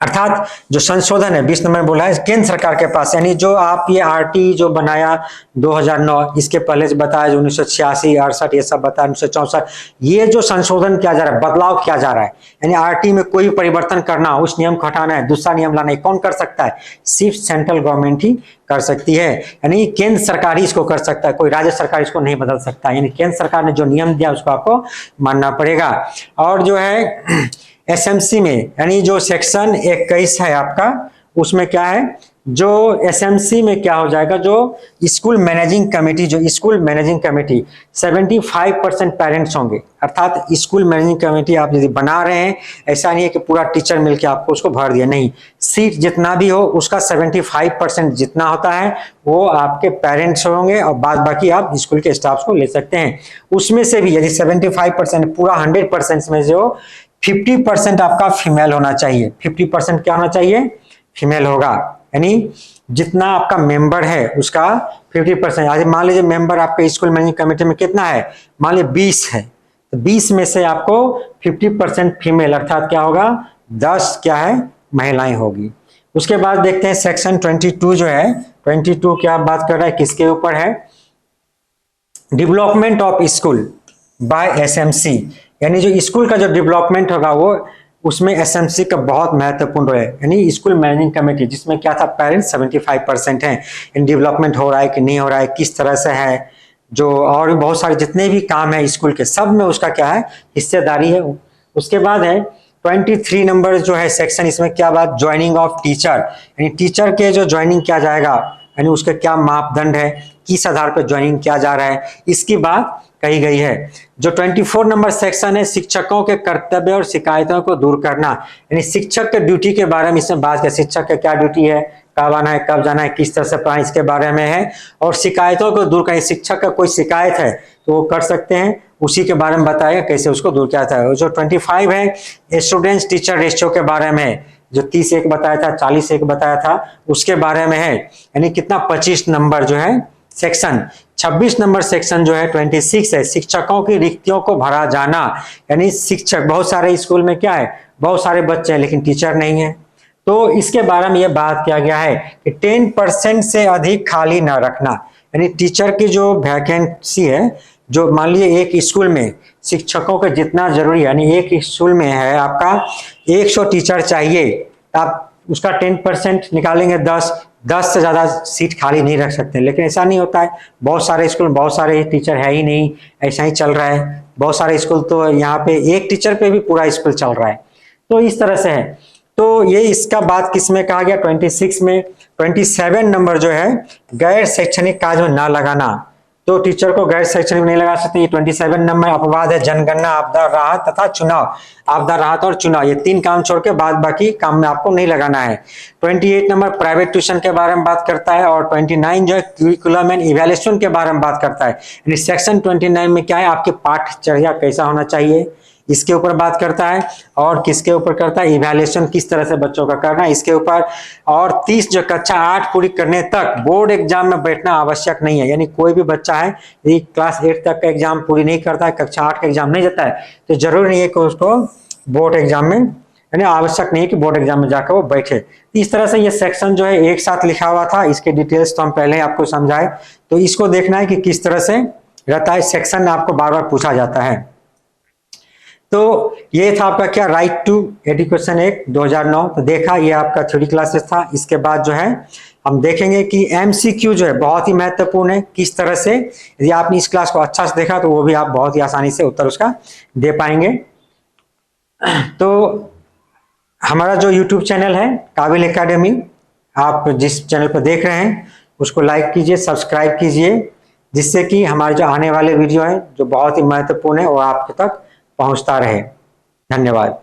अर्थात जो संशोधन है 20 नंबर में बोला है केंद्र सरकार के पास, यानी जो आप ये आरटी जो बनाया 2009, इसके पहले से बताया 1986 68 ये सब बताया 1964, ये जो संशोधन किया जा रहा है, बदलाव किया जा रहा है, यानी आरटी में कोई परिवर्तन करना, उस नियम को हटाना है, दूसरा नियम लाना है, कौन कर सकता है, सिर्फ सेंट्रल गवर्नमेंट ही कर सकती है, यानी केंद्र सरकार ही इसको कर सकता है, कोई राज्य सरकार इसको नहीं बदल सकता, यानी केंद्र सरकार ने जो नियम दिया उसको आपको मानना पड़ेगा। और जो है एसएमसी में, यानी जो सेक्शन 21 है आपका, उसमें क्या है, जो एसएमसी में क्या हो जाएगा, जो स्कूल मैनेजिंग कमेटी, जो स्कूल मैनेजिंग कमेटी 75% पेरेंट्स होंगे, अर्थात स्कूल मैनेजिंग कमेटी आप यदि बना रहे हैं, ऐसा नहीं है कि पूरा टीचर मिलकर आपको उसको भर दिया, नहीं, सीट जितना भी हो उसका 75% जितना होता है वो आपके पेरेंट्स होंगे और बाद बाकी आप स्कूल के स्टाफ को ले सकते हैं। उसमें से भी यदि 75% पूरा 100% में जो 50% आपका फीमेल होना चाहिए, 50% क्या होना चाहिए, फीमेल होगा, यानी जितना आपका मेंबर है उसका 50%। आज मान लीजिए मेंबर आपके स्कूल मैनेजिंग कमेटी में कितना है, मान लीजिए 20 है, तो 20 में से आपको 50% फीमेल, अर्थात क्या होगा, 10 क्या है, महिलाएं होगी। उसके बाद देखते हैं सेक्शन 22 जो है, 22 क्या बात कर रहा है, किसके ऊपर है, development of school by SMC, यानी जो स्कूल का जो डेवलपमेंट होगा वो उसमें एसएमसी का बहुत महत्वपूर्ण रोल है, यानी स्कूल मैनेजिंग कमेटी जिसमें क्या था, पेरेंट्स 75% हैं, इन डेवलपमेंट हो रहा है कि नहीं हो रहा है, किस तरह से है, जो और भी बहुत सारे जितने भी काम है स्कूल के सब में उसका क्या है, हिस्सेदारी है। उसके बाद है 23 नंबर जो है सेक्शन, इसमें क्या बात, ज्वाइनिंग ऑफ टीचर, यानी टीचर के जो ज्वाइनिंग किया जाएगा, यानी उसके क्या मापदंड है, किस आधार पर ज्वाइनिंग किया जा रहा है, इसकी बात कही गई है। जो 24 नंबर सेक्शन है, शिक्षकों के कर्तव्य और शिकायतों को दूर करना, यानी शिक्षक के ड्यूटी के बारे में इसमें बात है, शिक्षक का क्या ड्यूटी है, कब आना है, कब जाना है, किस तरह से पढ़ाना, इसके बारे में है। और शिकायतों को दूर करना, शिक्षक का कोई शिकायत है तो वो कर सकते हैं, उसी के बारे में बताएगा कैसे उसको दूर किया जाता है। जो 25 है स्टूडेंट्स टीचर रेशियो के बारे में, जो 30 एक बताया था, 40 एक बताया था, उसके बारे में है, यानी कितना 25 नंबर जो है सेक्शन। 26 नंबर सेक्शन जो है 26 है, शिक्षकों की रिक्तियों को भरा जाना, यानी शिक्षक, बहुत सारे स्कूल में क्या है, बहुत सारे बच्चे हैं लेकिन टीचर नहीं है, तो इसके बारे में यह बात किया गया है कि 10% से अधिक खाली न रखना, यानी टीचर की जो वैकेंसी है, जो मान लीजिए एक स्कूल में शिक्षकों का जितना जरूरी है, यानी एक स्कूल में है आपका 100 टीचर चाहिए, आप उसका 10% निकालेंगे, 10 से ज्यादा सीट खाली नहीं रख सकते, लेकिन ऐसा नहीं होता है, बहुत सारे स्कूल में बहुत सारे टीचर है ही नहीं, ऐसा ही चल रहा है, बहुत सारे स्कूल तो यहाँ पे एक टीचर पे भी पूरा स्कूल चल रहा है, तो इस तरह से है। तो ये इसका बात किस में कहा गया 26 में। 27 नंबर जो है गैर शैक्षणिक कार्य में ना लगाना, तो टीचर को गैर शैक्षणिक नहीं लगा सकते। ये 27 नंबर अपवाद है जनगणना, आपदा राहत तथा चुनाव। आपदा राहत और चुनाव ये 3 काम छोड़ के बाद बाकी काम में आपको नहीं लगाना है। 28 नंबर प्राइवेट ट्यूशन के बारे में बात करता है और 29 जो है करिकुलम एंड इवैल्यूएशन के बारे में बात करता है। यानी सेक्शन 29 में क्या है, आपके पाठचर्या कैसा होना चाहिए इसके ऊपर बात करता है, और किसके ऊपर करता है, इवैल्यूएशन किस तरह से बच्चों का करना है इसके ऊपर। और 30 जो कक्षा 8 पूरी करने तक बोर्ड एग्जाम में बैठना आवश्यक नहीं है। यानी कोई भी बच्चा है यदि क्लास 8 तक का एग्जाम पूरी नहीं करता है, कक्षा 8 का एग्जाम नहीं देता है, तो जरूरी नहीं है कि उसको बोर्ड एग्जाम में, यानी आवश्यक नहीं है कि बोर्ड एग्जाम में जाकर वो बैठे। इस तरह से ये सेक्शन जो है एक साथ लिखा हुआ था, इसके डिटेल्स तो हम पहले आपको समझाए, तो इसको देखना है कि किस तरह से रहता है। सेक्शन आपको बार बार पूछा जाता है। तो ये था आपका क्या राइट टू एजुकेशन एक्ट 2009। तो देखा ये आपका थ्योरी क्लासेस था। इसके बाद जो है हम देखेंगे कि एमसीक्यू जो है बहुत ही महत्वपूर्ण है, किस तरह से यदि आपने इस क्लास को अच्छा से देखा तो वो भी आप बहुत ही आसानी से उत्तर उसका दे पाएंगे। तो हमारा जो यूट्यूब चैनल है काबिल एकेडमी, आप जिस चैनल पर देख रहे हैं उसको लाइक कीजिए, सब्सक्राइब कीजिए, जिससे कि हमारे जो आने वाले वीडियो हैं जो बहुत ही महत्वपूर्ण है वो आपके तक पहुंचता रहे। धन्यवाद।